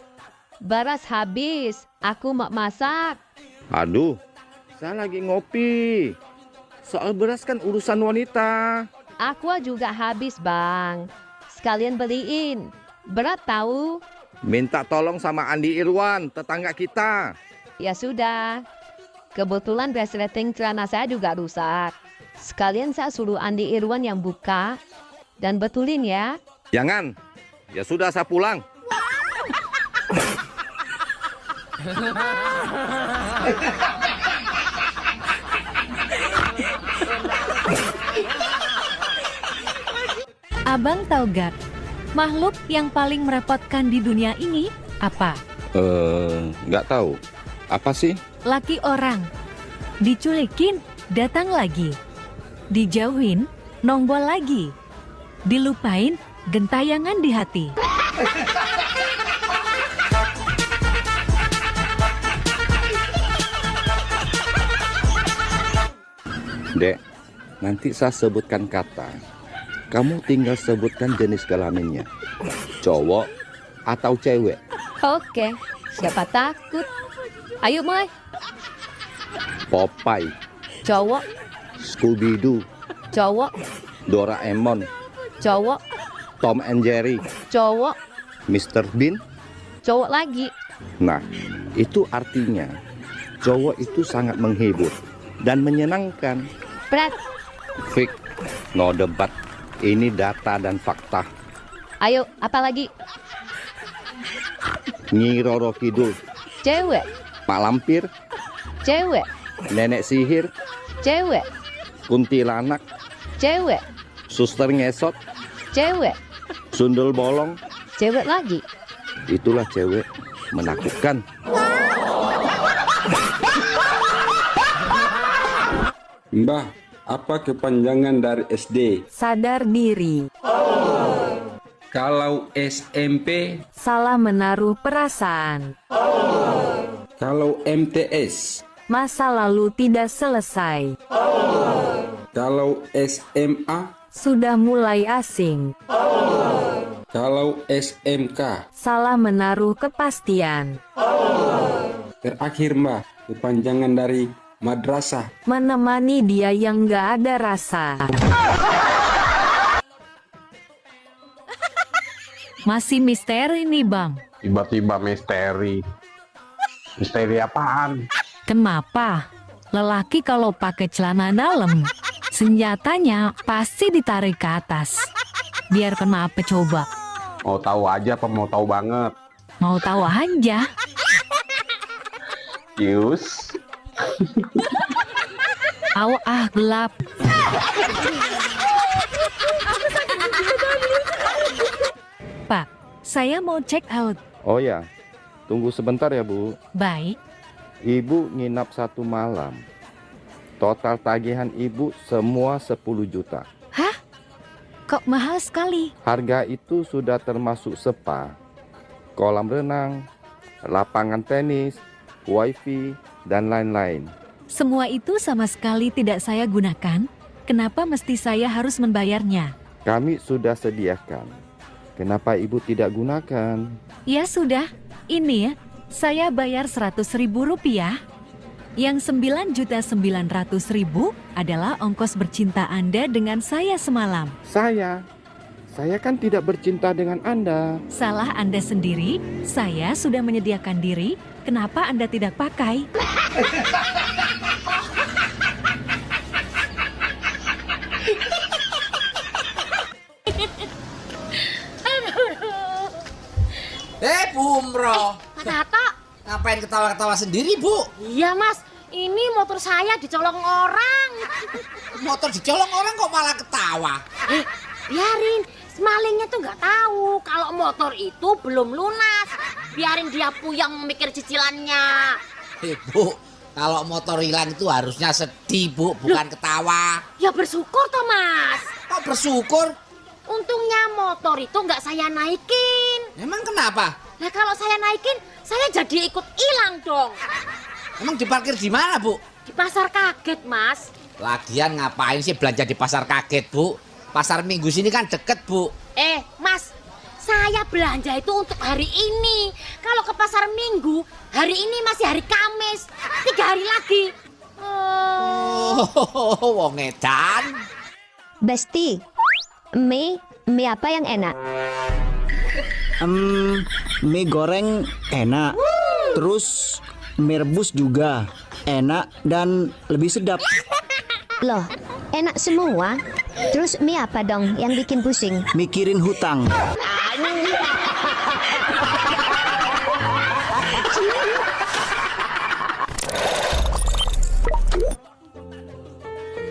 S1: Beras habis, aku mau masak.
S2: Aduh, saya lagi ngopi. Soal beras kan urusan wanita.
S1: Aqua juga habis, Bang. Sekalian beliin. Berat tahu?
S2: Minta tolong sama Andi Irwan, tetangga kita.
S1: Ya sudah. Kebetulan resleting celana saya juga rusak. Sekalian saya suruh Andi Irwan yang buka dan betulin ya.
S2: Jangan. Ya sudah, saya pulang.
S11: Abang tahu gak, makhluk yang paling merepotkan di dunia ini apa?
S2: Nggak tahu. Apa sih?
S11: Laki orang. Diculikin, datang lagi. Dijauhin, nongol lagi. Dilupain, gentayangan di hati.
S2: Dek, nanti saya sebutkan kata. Kamu tinggal sebutkan jenis kelaminnya. Cowok atau cewek.
S1: Oke, siapa takut? Ayo, Moy.
S2: Popeye,
S1: Cowok,
S2: Scooby-Doo,
S1: cowok,
S2: Doraemon,
S1: cowok,
S2: Tom and Jerry,
S1: cowok,
S2: Mr. Bean.
S1: cowok lagi.
S2: Nah, itu artinya cowok itu sangat menghibur dan menyenangkan.
S1: Prat,
S2: Fik, no debat. Ini data dan fakta.
S1: ayo, apa lagi?
S2: Nyi Roro Kidul,
S1: Cewek,
S2: Pak Lampir,
S1: cewek,
S2: Nenek Sihir,
S1: cewek,
S2: Kuntilanak,
S1: cewek,
S2: Suster Ngesot,
S1: cewek,
S2: Sundel Bolong.
S1: cewek lagi.
S2: Itulah cewek menakutkan.
S7: Mbah, apa kepanjangan dari SD?
S11: Sadar diri.
S7: Kalau SMP?
S11: Salah menaruh perasaan.
S7: Kalau MTS?
S11: Masa lalu tidak selesai.
S7: Kalau SMA?
S11: Sudah mulai asing.
S7: Kalau SMK?
S11: Salah menaruh kepastian.
S7: Terakhir Mbah, kepanjangan dari madrasah.
S11: Menemani dia yang gak ada rasa. Masih misteri nih, Bang.
S4: Tiba-tiba misteri. Misteri apaan?
S11: Kenapa? Lelaki kalau pakai celana dalam, senjatanya pasti ditarik ke atas. Biar kenapa coba?
S4: Mau tahu aja apa mau tahu banget?
S11: Mau tahu aja.
S4: Yus.
S11: Gelap. Pak, saya mau check out.
S2: Oh ya, tunggu sebentar ya Bu.
S11: Baik.
S2: Ibu nginap 1 malam. Total tagihan Ibu semua 10 juta.
S11: Hah? Kok mahal sekali?
S2: Harga itu sudah termasuk spa, kolam renang, lapangan tenis, wifi, dan lain-lain.
S11: Semua itu sama sekali tidak saya gunakan. Kenapa mesti saya harus membayarnya?
S2: Kami sudah sediakan. Kenapa Ibu tidak gunakan?
S11: Ya sudah, ini saya bayar Rp100.000. Yang 9.900.000 adalah ongkos bercinta Anda dengan saya semalam.
S2: Saya kan tidak bercinta dengan Anda.
S11: Salah Anda sendiri, saya sudah menyediakan diri. Kenapa Anda tidak pakai?
S15: Bu Umroh.
S10: Kenapa?
S15: Ngapain ketawa-ketawa sendiri, Bu?
S10: Iya, Mas. Ini motor saya dicolong orang.
S15: Motor dicolong orang kok malah ketawa?
S10: Biarin. Malingnya tuh nggak tahu kalau motor itu belum lunas. Biarin dia puyang memikir cicilannya.
S15: Bu, kalau motor hilang itu harusnya sedih, Bu, bukan ketawa.
S10: Ya bersyukur toh, Mas.
S15: Kok bersyukur?
S10: Untungnya motor itu nggak saya naikin.
S15: Emang kenapa?
S10: Nah kalau saya naikin, saya jadi ikut hilang dong.
S15: Emang diparkir di mana, Bu?
S10: Di pasar kaget, Mas.
S15: Lagian ngapain sih belanja di pasar kaget, Bu? Pasar Minggu sini kan deket, Bu.
S10: Mas, saya belanja itu untuk hari ini. Kalau ke pasar Minggu, hari ini masih hari Kamis. 3 hari lagi.
S15: Wong edan.
S5: Besti, mie apa yang enak?
S17: Mie goreng enak. Terus mie rebus juga enak dan lebih sedap.
S5: Loh, enak semua. Terus mie apa dong yang bikin pusing?
S17: Mikirin hutang.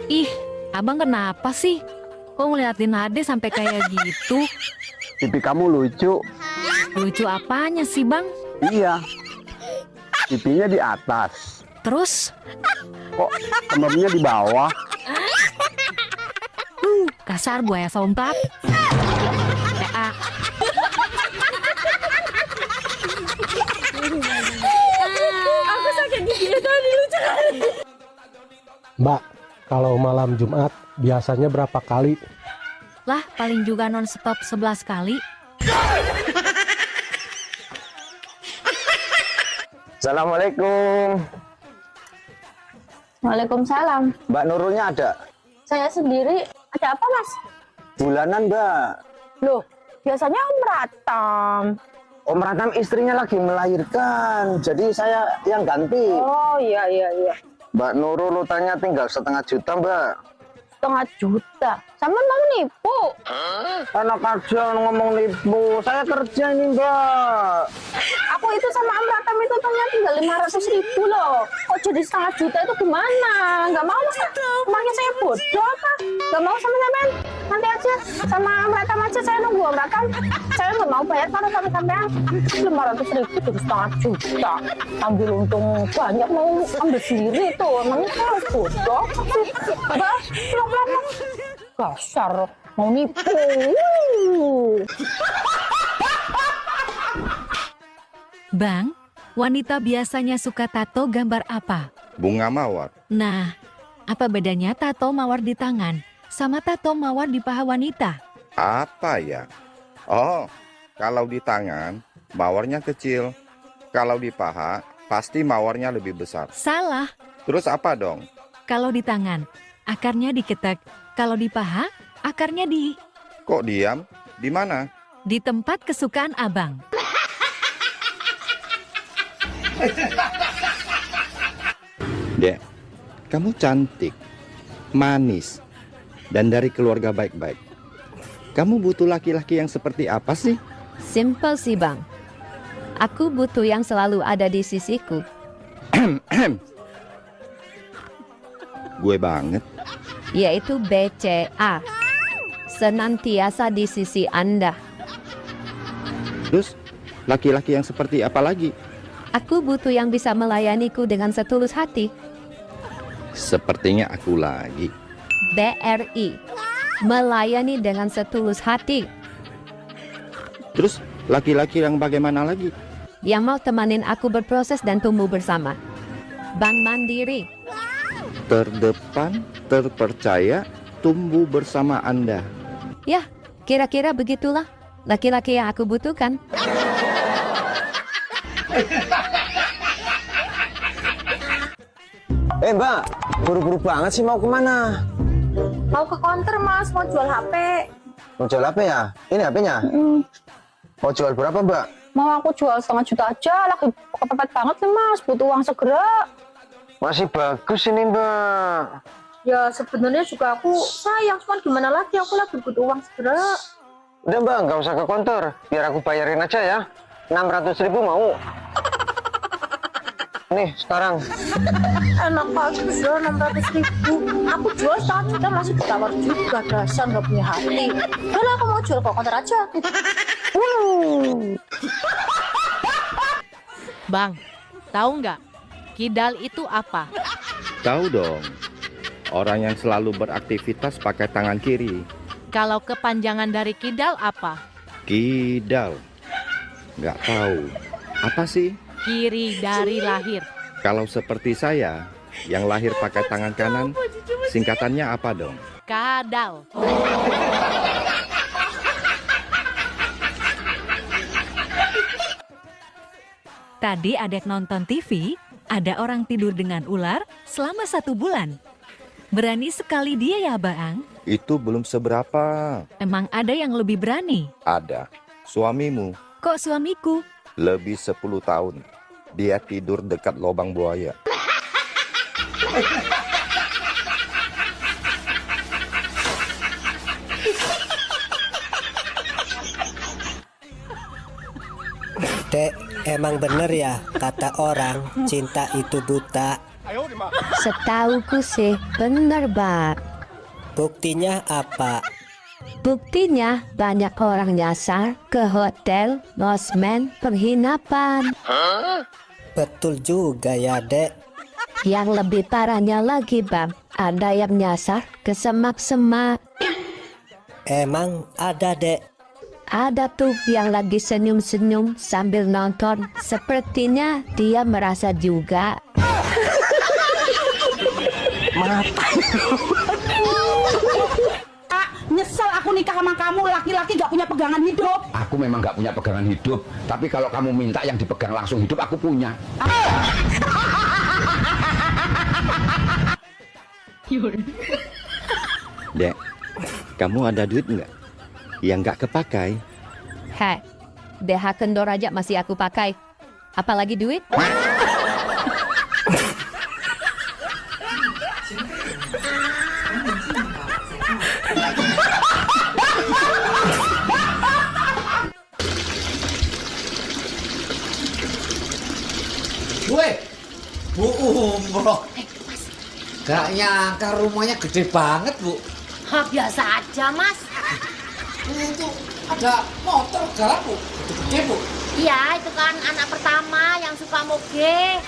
S11: Ih, abang kenapa sih? Kok ngeliatin Ade sampai kayak gitu?
S4: Pipi kamu lucu.
S11: Lucu apanya sih, Bang?
S4: Iya. Pipinya di atas.
S11: Terus?
S4: Kok kemamnya di bawah?
S11: Kasar buaya somplak. PA.
S10: Aku sakit gigi tadi, lucu kali.
S20: Mbak, kalau malam Jumat biasanya berapa kali?
S11: Lah, paling juga non-stop 11 kali.
S4: Assalamualaikum.
S22: Waalaikumsalam.
S4: Mbak Nurulnya ada?
S22: Saya sendiri. Ada apa, Mas?
S4: Bulanan, Mbak.
S22: Loh, biasanya Om Ratam.
S4: Om Ratam istrinya lagi melahirkan, jadi saya yang ganti.
S22: Oh, iya.
S4: Mbak Nurul utangnya tinggal 1,5 juta, Mbak.
S22: 1,5 juta? Sama mau nipu?
S4: Enak aja ngomong nipu. Saya kerja ini, Mbak.
S22: Aku itu sama Om Ratam itu utangnya tinggal 500.000 loh. Kok jadi 1,5 juta itu gimana? Nggak mau, Mas? Emangnya saya bodoh apa? Nggak mau sama sampean? Nanti aja sama Om Ratam aja, saya nunggu Om Ratam. Saya nggak mau bayar kalau sama sampean. 500.000 jadi 1,5 juta. Ambil untung banyak, mau ambil sendiri tuh. Emangnya saya harus bodoh apa sih? Mbak, lama-lama. Kasar, mau nipu.
S11: Bang, wanita biasanya suka tato gambar apa?
S2: Bunga mawar.
S11: Nah, apa bedanya tato mawar di tangan sama tato mawar di paha wanita?
S2: Apa ya? Oh, kalau di tangan, mawarnya kecil. Kalau di paha, pasti mawarnya lebih besar.
S11: Salah.
S2: Terus apa dong?
S11: Kalau di tangan, akarnya diketek. Kalau di paha, akarnya di...
S2: Kok diam? Di mana?
S11: Di tempat kesukaan abang.
S2: Dek, kamu cantik, manis, dan dari keluarga baik-baik. Kamu butuh laki-laki yang seperti apa sih?
S1: Simple sih, Bang. Aku butuh yang selalu ada di sisiku.
S2: Gue banget.
S1: Yaitu BCA. Senantiasa di sisi Anda.
S2: Terus, laki-laki yang seperti apa lagi?
S1: Aku butuh yang bisa melayaniku dengan setulus hati.
S2: Sepertinya aku lagi.
S1: BRI. Melayani dengan setulus hati.
S2: Terus, laki-laki yang bagaimana lagi?
S1: Yang mau temanin aku berproses dan tumbuh bersama. Bank Mandiri.
S2: Terdepan, terpercaya, tumbuh bersama Anda.
S1: Ya, kira-kira begitulah laki-laki yang aku butuhkan.
S4: Mbak, buru-buru banget sih, mau kemana?
S22: Mau ke counter, Mas, mau jual HP.
S4: Mau jual HP ya? Ini HP-nya? Mau jual berapa, Mbak?
S22: Mau aku jual 1,5 juta aja, lagi kepepet banget nih, Mas, butuh uang segera.
S4: Masih bagus ini, Mbak.
S22: Ya sebenarnya juga aku sayang, cuman gimana lagi, aku lagi butuh uang segera.
S4: Udah, Mbak, nggak usah ke konter, biar aku bayarin aja ya. 600.000 mau? Nih, sekarang.
S22: Enak banget, 600.000. Aku jual 1,5 juta masih ditawar juga, dasar nggak punya hati. Udah, aku mau jual ke konter aja.
S11: Bang, tahu nggak? Kidal itu apa?
S2: Tahu dong. Orang yang selalu beraktivitas pakai tangan kiri.
S11: Kalau kepanjangan dari kidal apa?
S2: Kidal. Nggak tahu. Apa sih?
S11: Kiri dari lahir.
S2: Kalau seperti saya, yang lahir pakai tangan kanan, singkatannya apa dong?
S11: Kadal. Tadi adek nonton TV, ada orang tidur dengan ular selama 1 bulan. Berani sekali dia ya, Baang.
S2: Itu belum seberapa.
S11: Emang ada yang lebih berani?
S2: Ada. Suamimu
S11: Kok suamiku?
S2: lebih 10 tahun. Dia tidur dekat lubang buaya.
S13: Dek, emang bener ya kata orang cinta itu buta?
S1: Setauku sih bener, Bab.
S13: Buktinya apa?
S1: Buktinya banyak orang nyasar ke hotel, losmen, penginapan.
S13: Betul juga ya, Dek.
S1: Yang lebih parahnya lagi, Bab, ada yang nyasar ke semak-semak.
S13: Emang ada, Dek?
S1: Ada tuh yang lagi senyum-senyum sambil nonton. Sepertinya dia merasa juga.
S14: Nyesel aku nikah sama kamu, laki-laki gak punya pegangan hidup.
S4: Aku memang gak punya pegangan hidup, tapi kalau kamu minta yang dipegang langsung hidup, aku punya.
S2: Dek, kamu ada duit nggak? Yang nggak kepakai?
S1: Heh, DH kendor aja masih aku pakai. Apalagi duit?
S15: Gue, Bu umroh. Gak nyangka rumahnya gede banget, Bu.
S10: Ha, biasa aja, Mas.
S15: Itu ada motor galak, Bu. Gede, Bu.
S10: Iya, itu kan anak pertama yang suka moge.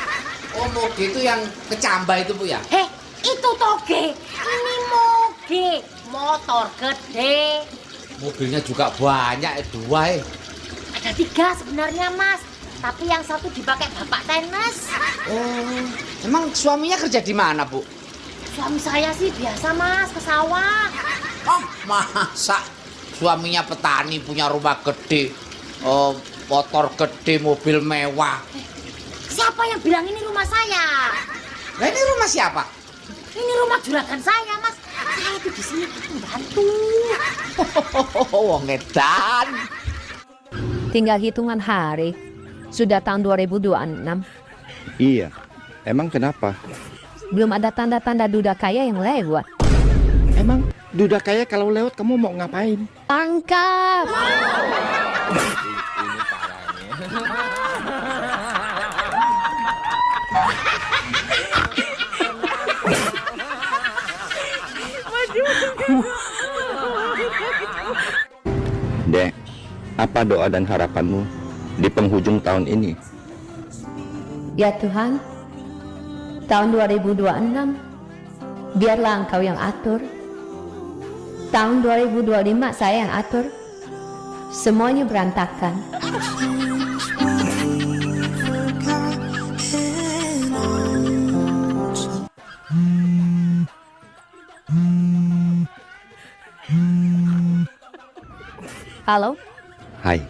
S15: Oh, moge itu yang kecamba itu, Bu ya?
S10: Heh, itu toge. Ini moge. Motor gede.
S15: Mobilnya juga banyak, 2.
S10: Ada 3 sebenarnya, Mas. Tapi yang satu dipakai bapak tenis.
S15: Oh, emang suaminya kerja di mana, Bu?
S10: Suami saya sih biasa, Mas, ke sawah.
S15: Oh, masa suaminya petani punya rumah gede, motor gede, mobil mewah.
S10: Siapa yang bilang ini rumah saya?
S15: Nah, ini rumah siapa?
S10: Ini rumah juragan saya, Mas. Saya itu di sini membantu.
S15: Wong edan.
S1: Tinggal hitungan hari. Sudah tahun 2026.
S2: Iya. Emang kenapa?
S1: Belum ada tanda-tanda duda kaya yang lewat.
S2: Emang duda kaya kalau lewat kamu mau ngapain?
S1: Tangkap!
S2: Dek, apa doa dan harapanmu di penghujung tahun ini?
S1: Ya Tuhan, tahun 2026, biarlah Engkau yang atur. Tahun 2025 saya yang atur. Semuanya berantakan. Halo?
S2: Hai,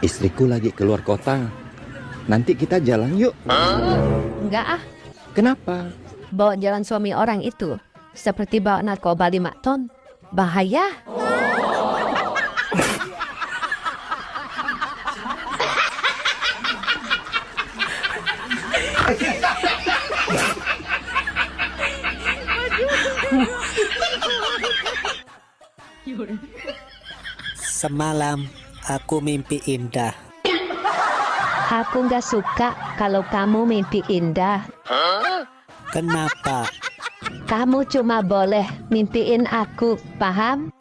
S2: istriku lagi keluar kota. Nanti kita jalan yuk.
S1: Enggak ah.
S2: Kenapa?
S1: Bawa jalan suami orang itu seperti bawa narkoba 5 ton. Bahaya.
S13: Semalam aku mimpi indah.
S1: Aku nggak suka kalau kamu mimpi indah.
S13: Kenapa?
S1: Kamu cuma boleh mimpiin aku, paham?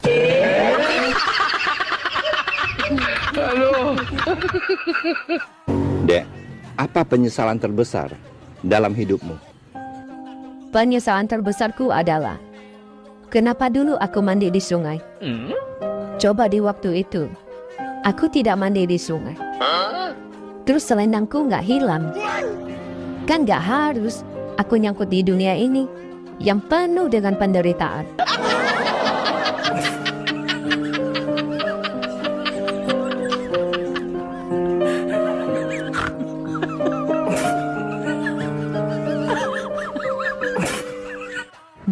S2: Dek, apa penyesalan terbesar dalam hidupmu?
S1: Penyesalan terbesarku adalah kenapa dulu aku mandi di sungai? Coba di waktu itu, aku tidak mandi di sungai. Terus selendangku nggak hilang. Kan nggak harus aku nyangkut di dunia ini yang penuh dengan penderitaan.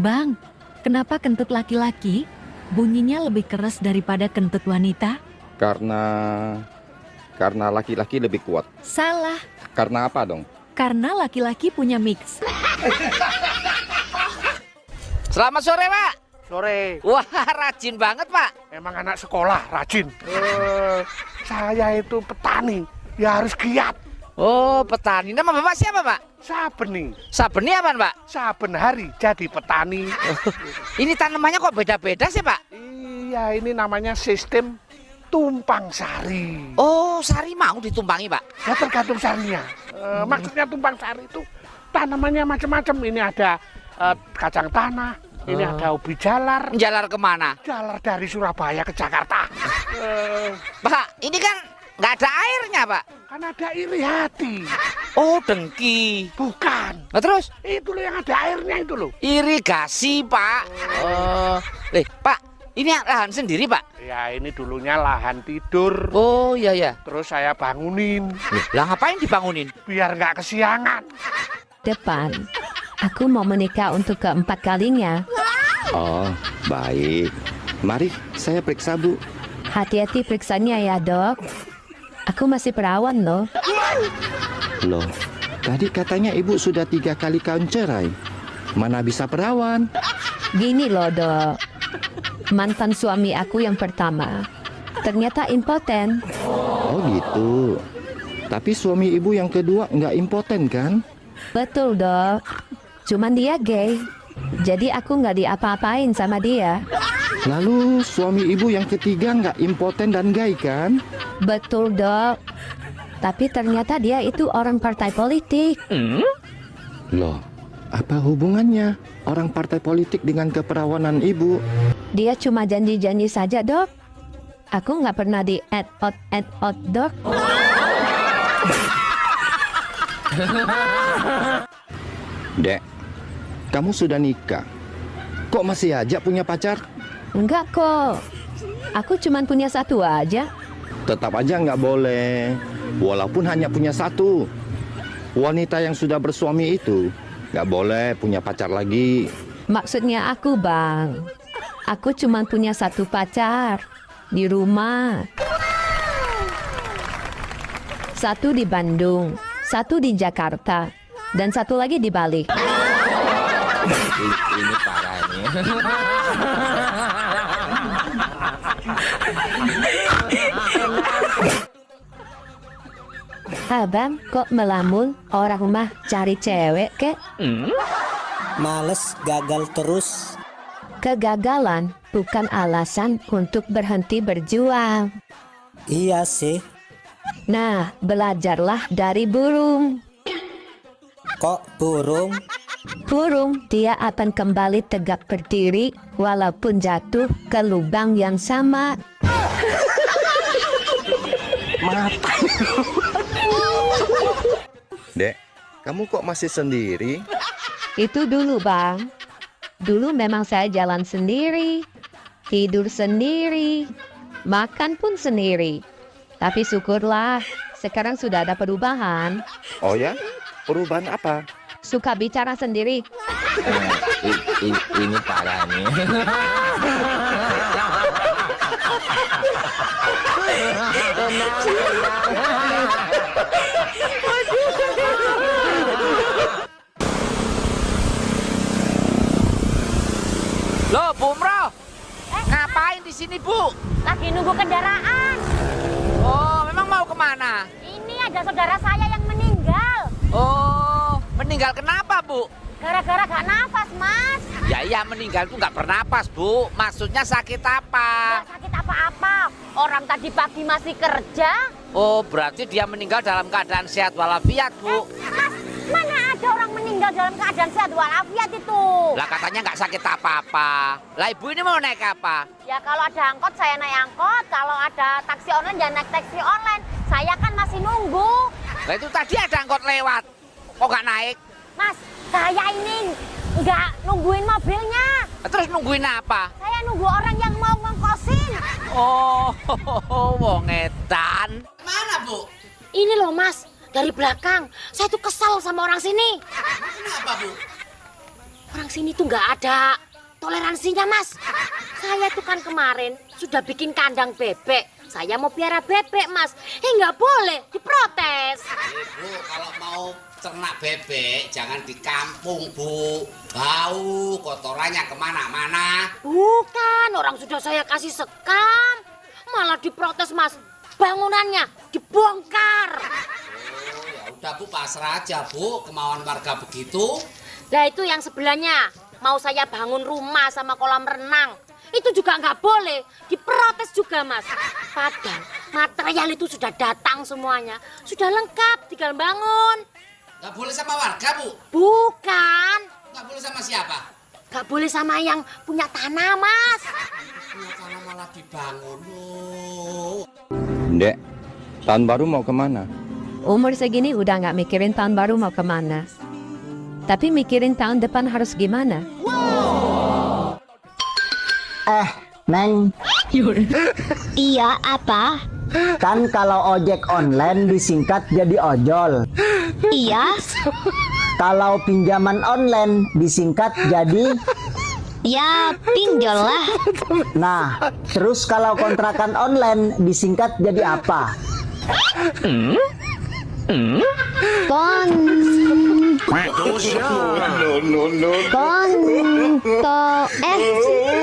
S11: Bang, kenapa kentut laki-laki bunyinya lebih keras daripada kentut wanita?
S2: Karena laki-laki lebih kuat.
S11: Salah,
S2: Karena apa dong?
S11: karena laki-laki punya mix.
S15: Selamat sore, Pak.
S16: Sore.
S15: Wah, rajin banget, Pak.
S16: Emang anak sekolah rajin. Saya itu petani, ya harus giat.
S15: Oh, petani. Nama Bapak siapa, Pak?
S16: Sabeni.
S15: Sabeni apa, Pak?
S16: Saben hari jadi petani.
S15: Ini tanamannya kok beda-beda sih, Pak?
S16: Iya, ini namanya sistem tumpang sari.
S15: Oh, sari mau ditumpangi, Pak?
S16: Ya tergantung sarinya. Maksudnya tumpang sari itu tanamannya macam-macam. Ini ada kacang tanah, ini ada ubi jalar.
S15: Jalar kemana?
S16: Jalar dari Surabaya ke Jakarta.
S15: Pak, ini kan nggak ada airnya, Pak.
S16: Kan ada iri hati.
S15: Oh, dengki.
S16: Bukan.
S15: Nah, terus?
S16: Itu loh yang ada airnya itu loh.
S15: Irigasi, Pak. Pak, ini lahan sendiri, Pak?
S16: Ya, ini dulunya lahan tidur.
S15: Oh, iya, ya.
S16: Terus saya bangunin.
S15: Lah, ngapain dibangunin?
S16: Biar nggak kesiangan.
S1: Depan, aku mau menikah untuk keempat kalinya.
S2: Oh, baik. Mari, saya periksa, Bu.
S1: Hati-hati periksanya ya, Dok. Aku masih perawan loh.
S2: Loh, tadi katanya Ibu sudah 3 kali kawin cerai. Mana bisa perawan?
S1: Gini loh, Dok. Mantan suami aku yang pertama ternyata impoten.
S2: Oh gitu. Tapi suami Ibu yang kedua nggak impoten kan?
S1: Betul, Dok. Cuman dia gay. Jadi aku nggak diapa-apain sama dia.
S2: Lalu suami Ibu yang ketiga nggak impoten dan gay kan?
S1: Betul, Dok. Tapi ternyata dia itu orang partai politik.
S2: Loh, apa hubungannya orang partai politik dengan keperawanan Ibu?
S1: Dia cuma janji-janji saja, Dok. Aku nggak pernah di add out, Dok.
S2: Dek, kamu sudah nikah. Kok masih aja punya pacar?
S1: Enggak kok. Aku cuma punya satu aja.
S2: Tetap aja nggak boleh. Walaupun hanya punya satu. Wanita yang sudah bersuami itu nggak boleh punya pacar lagi.
S1: Maksudnya aku, Bang. Aku cuma punya satu pacar di rumah. Satu di Bandung, satu di Jakarta, dan satu lagi di Bali.
S15: Ini parah nih.
S1: Abang kok melamun? Orang mah cari cewek kek?
S13: Males, gagal terus.
S1: Kegagalan bukan alasan untuk berhenti berjuang.
S13: Iya sih.
S1: Nah, belajarlah dari burung.
S13: Kok burung?
S1: Burung, dia akan kembali tegak berdiri walaupun jatuh ke lubang yang sama.
S2: Mata. Dek, kamu kok masih sendiri?
S1: Itu dulu, Bang. Dulu memang saya jalan sendiri, tidur sendiri, makan pun sendiri. Tapi syukurlah, sekarang sudah ada perubahan.
S2: Oh ya? Perubahan apa?
S1: Suka bicara sendiri.
S15: Ini parah nih. Loh, Bu Umroh. Ngapain di sini, Bu?
S10: Lagi nunggu kendaraan.
S15: Oh, memang mau kemana?
S10: Ini ada saudara saya yang meninggal.
S15: Oh, meninggal kenapa, Bu?
S10: Gara-gara gak nafas, Mas.
S15: Ya iya, meninggal tuh nggak bernapas, Bu. Maksudnya sakit apa?
S10: Gak sakit apa-apa. Orang tadi pagi masih kerja.
S15: Oh, berarti dia meninggal dalam keadaan sehat walafiat, Bu.
S10: Mas, mana ada
S6: ada orang meninggal dalam keadaan sehat walafiat itu.
S15: Lah katanya nggak sakit apa-apa. Lah ibu ini mau naik apa?
S6: Ya kalau ada angkot saya naik angkot, kalau ada taksi online ya naik taksi online. Saya kan masih nunggu.
S15: Lah itu tadi ada angkot lewat. Kok nggak naik?
S6: Mas, saya ini nggak nungguin mobilnya.
S15: Terus nungguin apa?
S6: Saya nunggu orang yang mau ngongkosin.
S15: Oh, wong edan.
S10: Mana, Bu? Ini loh, Mas. Dari belakang. Saya tuh kesal sama orang sini.
S15: Kenapa, Bu?
S10: Orang sini tuh nggak ada toleransinya, Mas. Saya tuh kan kemarin sudah bikin kandang bebek. Saya mau piara bebek, Mas. Nggak boleh, diprotes.
S15: Ibu, kalau mau ternak bebek, jangan di kampung, Bu. Bau, kotorannya kemana-mana.
S10: Bukan, orang sudah saya kasih sekam. Malah diprotes, Mas. Bangunannya dibongkar.
S15: Oh, ya udah, Bu, pasrah aja, Bu. Kemauan warga begitu.
S10: Nah, itu yang sebelahnya. Mau saya bangun rumah sama kolam renang. Itu juga nggak boleh, diprotes juga, Mas. Padahal material itu sudah datang semuanya. Sudah lengkap, tinggal bangun.
S15: Nggak boleh sama warga, Bu?
S10: Bukan.
S15: Nggak boleh sama siapa?
S10: Nggak boleh sama yang punya tanah, Mas.
S15: Punya tanah malah dibangun, Bu.
S2: Dek, tahun baru mau kemana?
S1: Umur segini udah nggak mikirin tahun baru mau kemana. Tapi mikirin tahun depan harus gimana.
S17: Neng.
S5: Iya, apa?
S17: Kan kalau ojek online disingkat jadi ojol.
S5: Iya.
S17: Kalau pinjaman online disingkat jadi...
S5: Ya, pinjol lah.
S17: Nah, terus kalau kontrakan online disingkat jadi apa?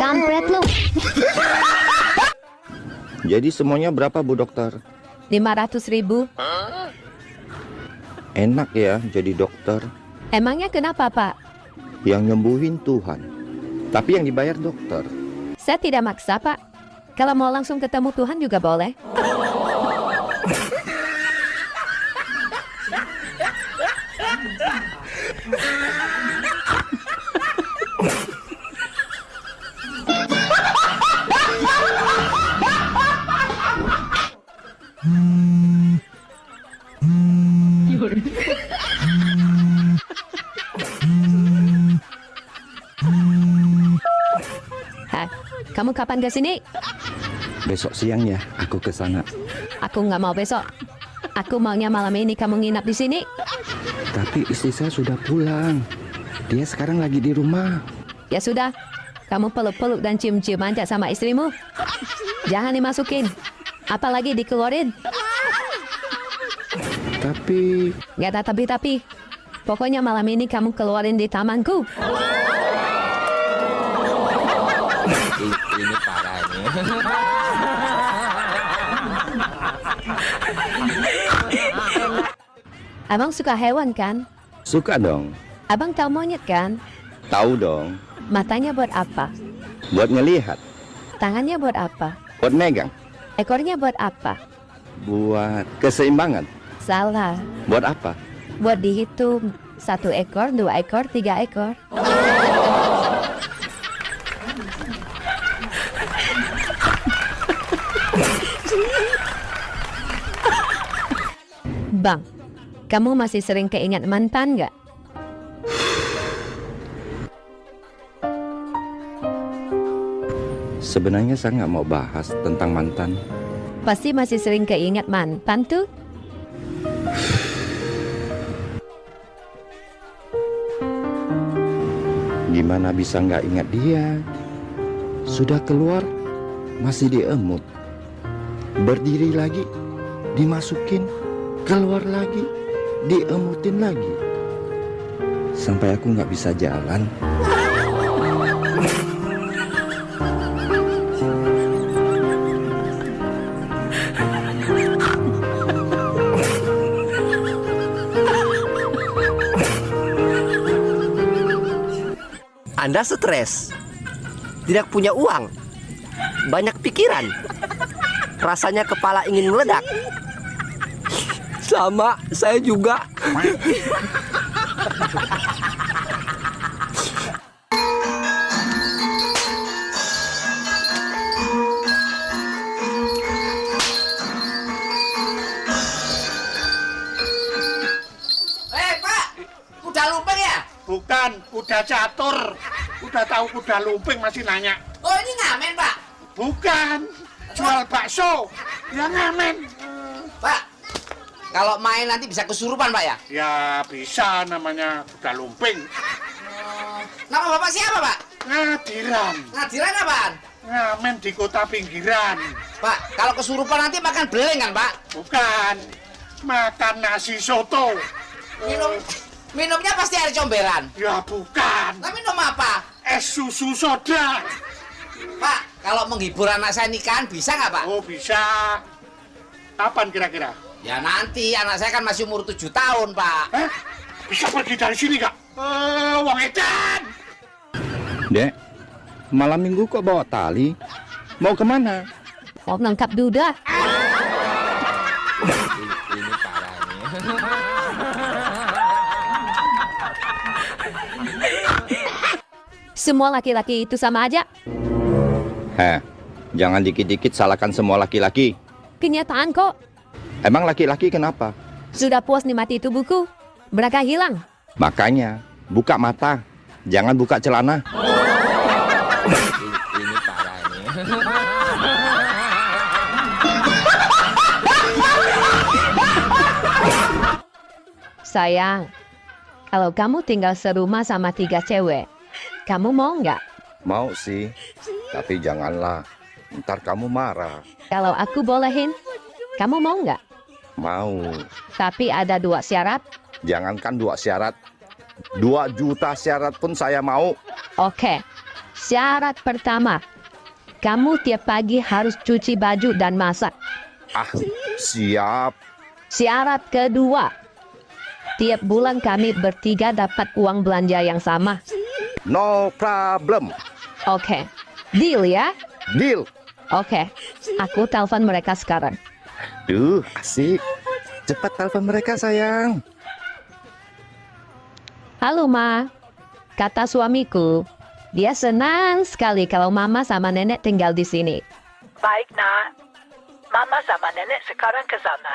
S5: Kampret lu.
S2: Jadi semuanya berapa, Bu Dokter?
S1: 500.000.
S2: Enak ya jadi dokter.
S1: Emangnya kenapa, Pak?
S2: Yang nyembuhin Tuhan, tapi yang dibayar dokter.
S1: Saya tidak maksa, Pak. Kalau mau langsung ketemu Tuhan juga boleh. Kamu kapan ke sini?
S2: Besok siang ya, aku ke sana.
S1: Aku nggak mau besok. Aku maunya malam ini kamu nginap di sini.
S2: Tapi istri saya sudah pulang. Dia sekarang lagi di rumah.
S1: Ya sudah, kamu peluk-peluk dan cium-cium aja sama istrimu. Jangan dimasukin, apalagi dikeluarin.
S2: Tapi...
S1: Gak ada tapi-tapi. Pokoknya malam ini kamu keluarin di tamanku.
S15: Ini parah ini.
S1: Abang suka hewan kan?
S2: Suka dong.
S1: Abang tahu monyet kan?
S2: Tahu dong.
S1: Matanya buat apa?
S2: Buat ngelihat.
S1: Tangannya buat apa?
S2: Buat megang.
S1: Ekornya buat apa?
S2: Buat keseimbangan.
S1: Salah.
S2: Buat apa?
S1: Buat dihitung. 1 ekor, 2 ekor, 3 ekor. Bang, kamu masih sering keingat mantan nggak?
S2: Sebenarnya saya nggak mau bahas tentang mantan.
S1: Pasti masih sering keingat mantan tuh?
S2: Gimana bisa nggak ingat dia? Sudah keluar, masih diemut. Berdiri lagi, dimasukin. Keluar lagi, diemutin lagi. Sampai aku nggak bisa jalan.
S9: Anda stres, tidak punya uang, banyak pikiran, rasanya kepala ingin meledak. Sama, saya juga.
S15: Pak, kuda lumping ya?
S16: Bukan, kuda catur. Udah tahu kuda lumping masih nanya.
S15: Oh, ini ngamen, Pak?
S16: Bukan, jual bakso. Ya ngamen.
S15: Pak, kalau main nanti bisa kesurupan, Pak ya?
S16: Ya bisa, namanya kuda lumping.
S15: Nama Bapak siapa, Pak?
S16: Ngadiran.
S15: Ngadiran apaan?
S16: Ngamen di kota pinggiran.
S15: Pak, kalau kesurupan nanti makan beling kan, Pak?
S16: Bukan, makan nasi soto.
S15: Minumnya pasti air comberan.
S16: Ya bukan.
S15: Tapi minum apa?
S16: Es susu soda.
S15: Pak, kalau menghibur anak saya nikahan bisa nggak, Pak?
S16: Oh bisa. Kapan kira-kira?
S15: Ya nanti, anak saya kan masih umur 7 tahun, Pak.
S16: Bisa pergi dari sini nggak? Wong edan.
S2: Dek, malam minggu kok bawa tali? Mau kemana?
S1: Mau menangkap duda.
S12: Ini parahnya.
S1: Semua laki-laki itu sama aja.
S2: Jangan dikit-dikit salahkan semua laki-laki.
S1: Kenyataan kok.
S2: Emang laki-laki kenapa?
S1: Sudah puas nikmati tubuhku, berakal hilang.
S2: Makanya, buka mata. Jangan buka celana.
S12: Ini parahnya.
S1: Sayang, kalau kamu tinggal serumah sama 3 cewek, kamu mau nggak?
S2: Mau sih, tapi janganlah. Ntar kamu marah.
S1: Kalau aku bolehin, kamu mau nggak?
S2: Mau.
S1: Tapi ada 2 syarat.
S2: Jangankan 2 syarat. 2 juta syarat pun saya mau.
S1: Oke, syarat pertama, kamu tiap pagi harus cuci baju dan masak.
S2: Siap.
S1: Syarat kedua, tiap bulan kami bertiga dapat uang belanja yang sama.
S2: No problem.
S1: Oke, deal ya?
S2: Deal.
S1: Oke, aku telepon mereka sekarang.
S2: Duh, asik. Cepat telepon mereka, sayang.
S1: Halo, Ma. Kata suamiku, dia senang sekali kalau Mama sama Nenek tinggal di sini.
S18: Baik, Nak. Mama sama Nenek sekarang ke sana.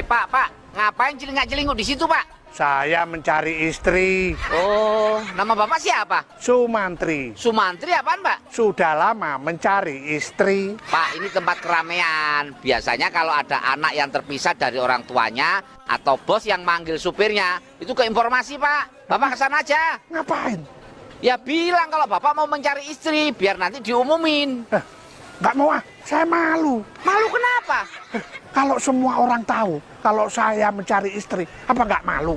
S15: Pak, ngapain celingak-celinguk di situ, Pak?
S16: Saya mencari istri.
S15: Oh, nama Bapak siapa?
S16: Sumantri.
S15: Sumantri apaan, Pak?
S16: Sudah lama mencari istri.
S15: Pak, ini tempat keramaian. Biasanya kalau ada anak yang terpisah dari orang tuanya atau bos yang manggil supirnya, itu ke informasi, Pak. Bapak kesana aja.
S16: Ngapain?
S15: Ya bilang kalau Bapak mau mencari istri, biar nanti diumumin.
S16: Nggak mau saya malu.
S15: Malu kenapa?
S16: Kalau semua orang tahu kalau saya mencari istri, apa nggak malu?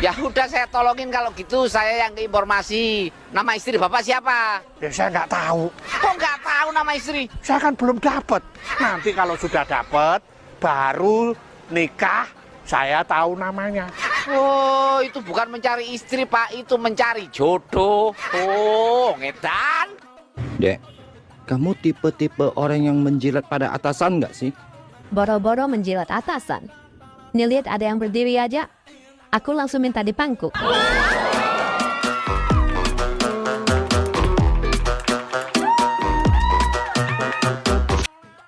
S15: Ya udah saya tolongin kalau gitu, saya yang ke informasi. Nama istri Bapak siapa?
S16: Ya saya nggak tahu.
S15: Kok nggak tahu nama istri?
S16: Saya kan belum dapat. Nanti kalau sudah dapat, baru nikah, saya tahu namanya.
S15: Oh, itu bukan mencari istri, Pak. Itu mencari jodoh. Oh, ngedan.
S2: Dek, kamu tipe-tipe orang yang menjilat pada atasan nggak sih?
S1: Boro-boro menjilat atasan. Nih lihat ada yang berdiri aja. Aku langsung minta dipangkuk.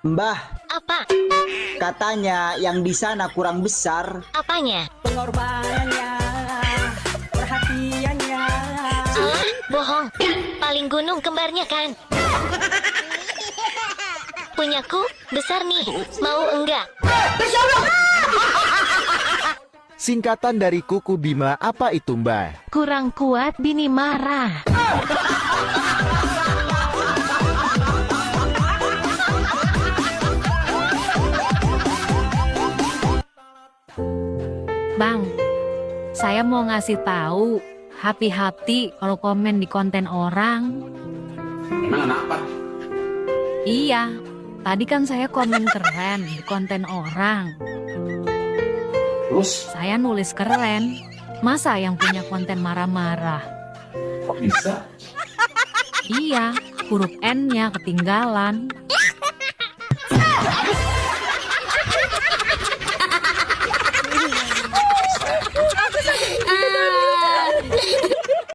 S17: Mbah,
S10: Apa?
S17: katanya yang di sana kurang besar.
S10: Apanya?
S18: Pengorbanannya, perhatiannya.
S10: Bohong. Paling gunung kembarnya kan? Punyaku besar nih. Mau enggak?
S19: Singkatan dari kuku Bima apa itu, Mbah?
S10: Kurang kuat bini marah.
S11: Bang, saya mau ngasih tahu, hati-hati kalau komen di konten orang.
S4: Emang kenapa?
S11: Iya, tadi kan saya komen keren di konten orang.
S4: Terus?
S11: Saya nulis keren, masa yang punya konten marah-marah?
S4: Kok bisa?
S11: Iya, huruf N-nya ketinggalan.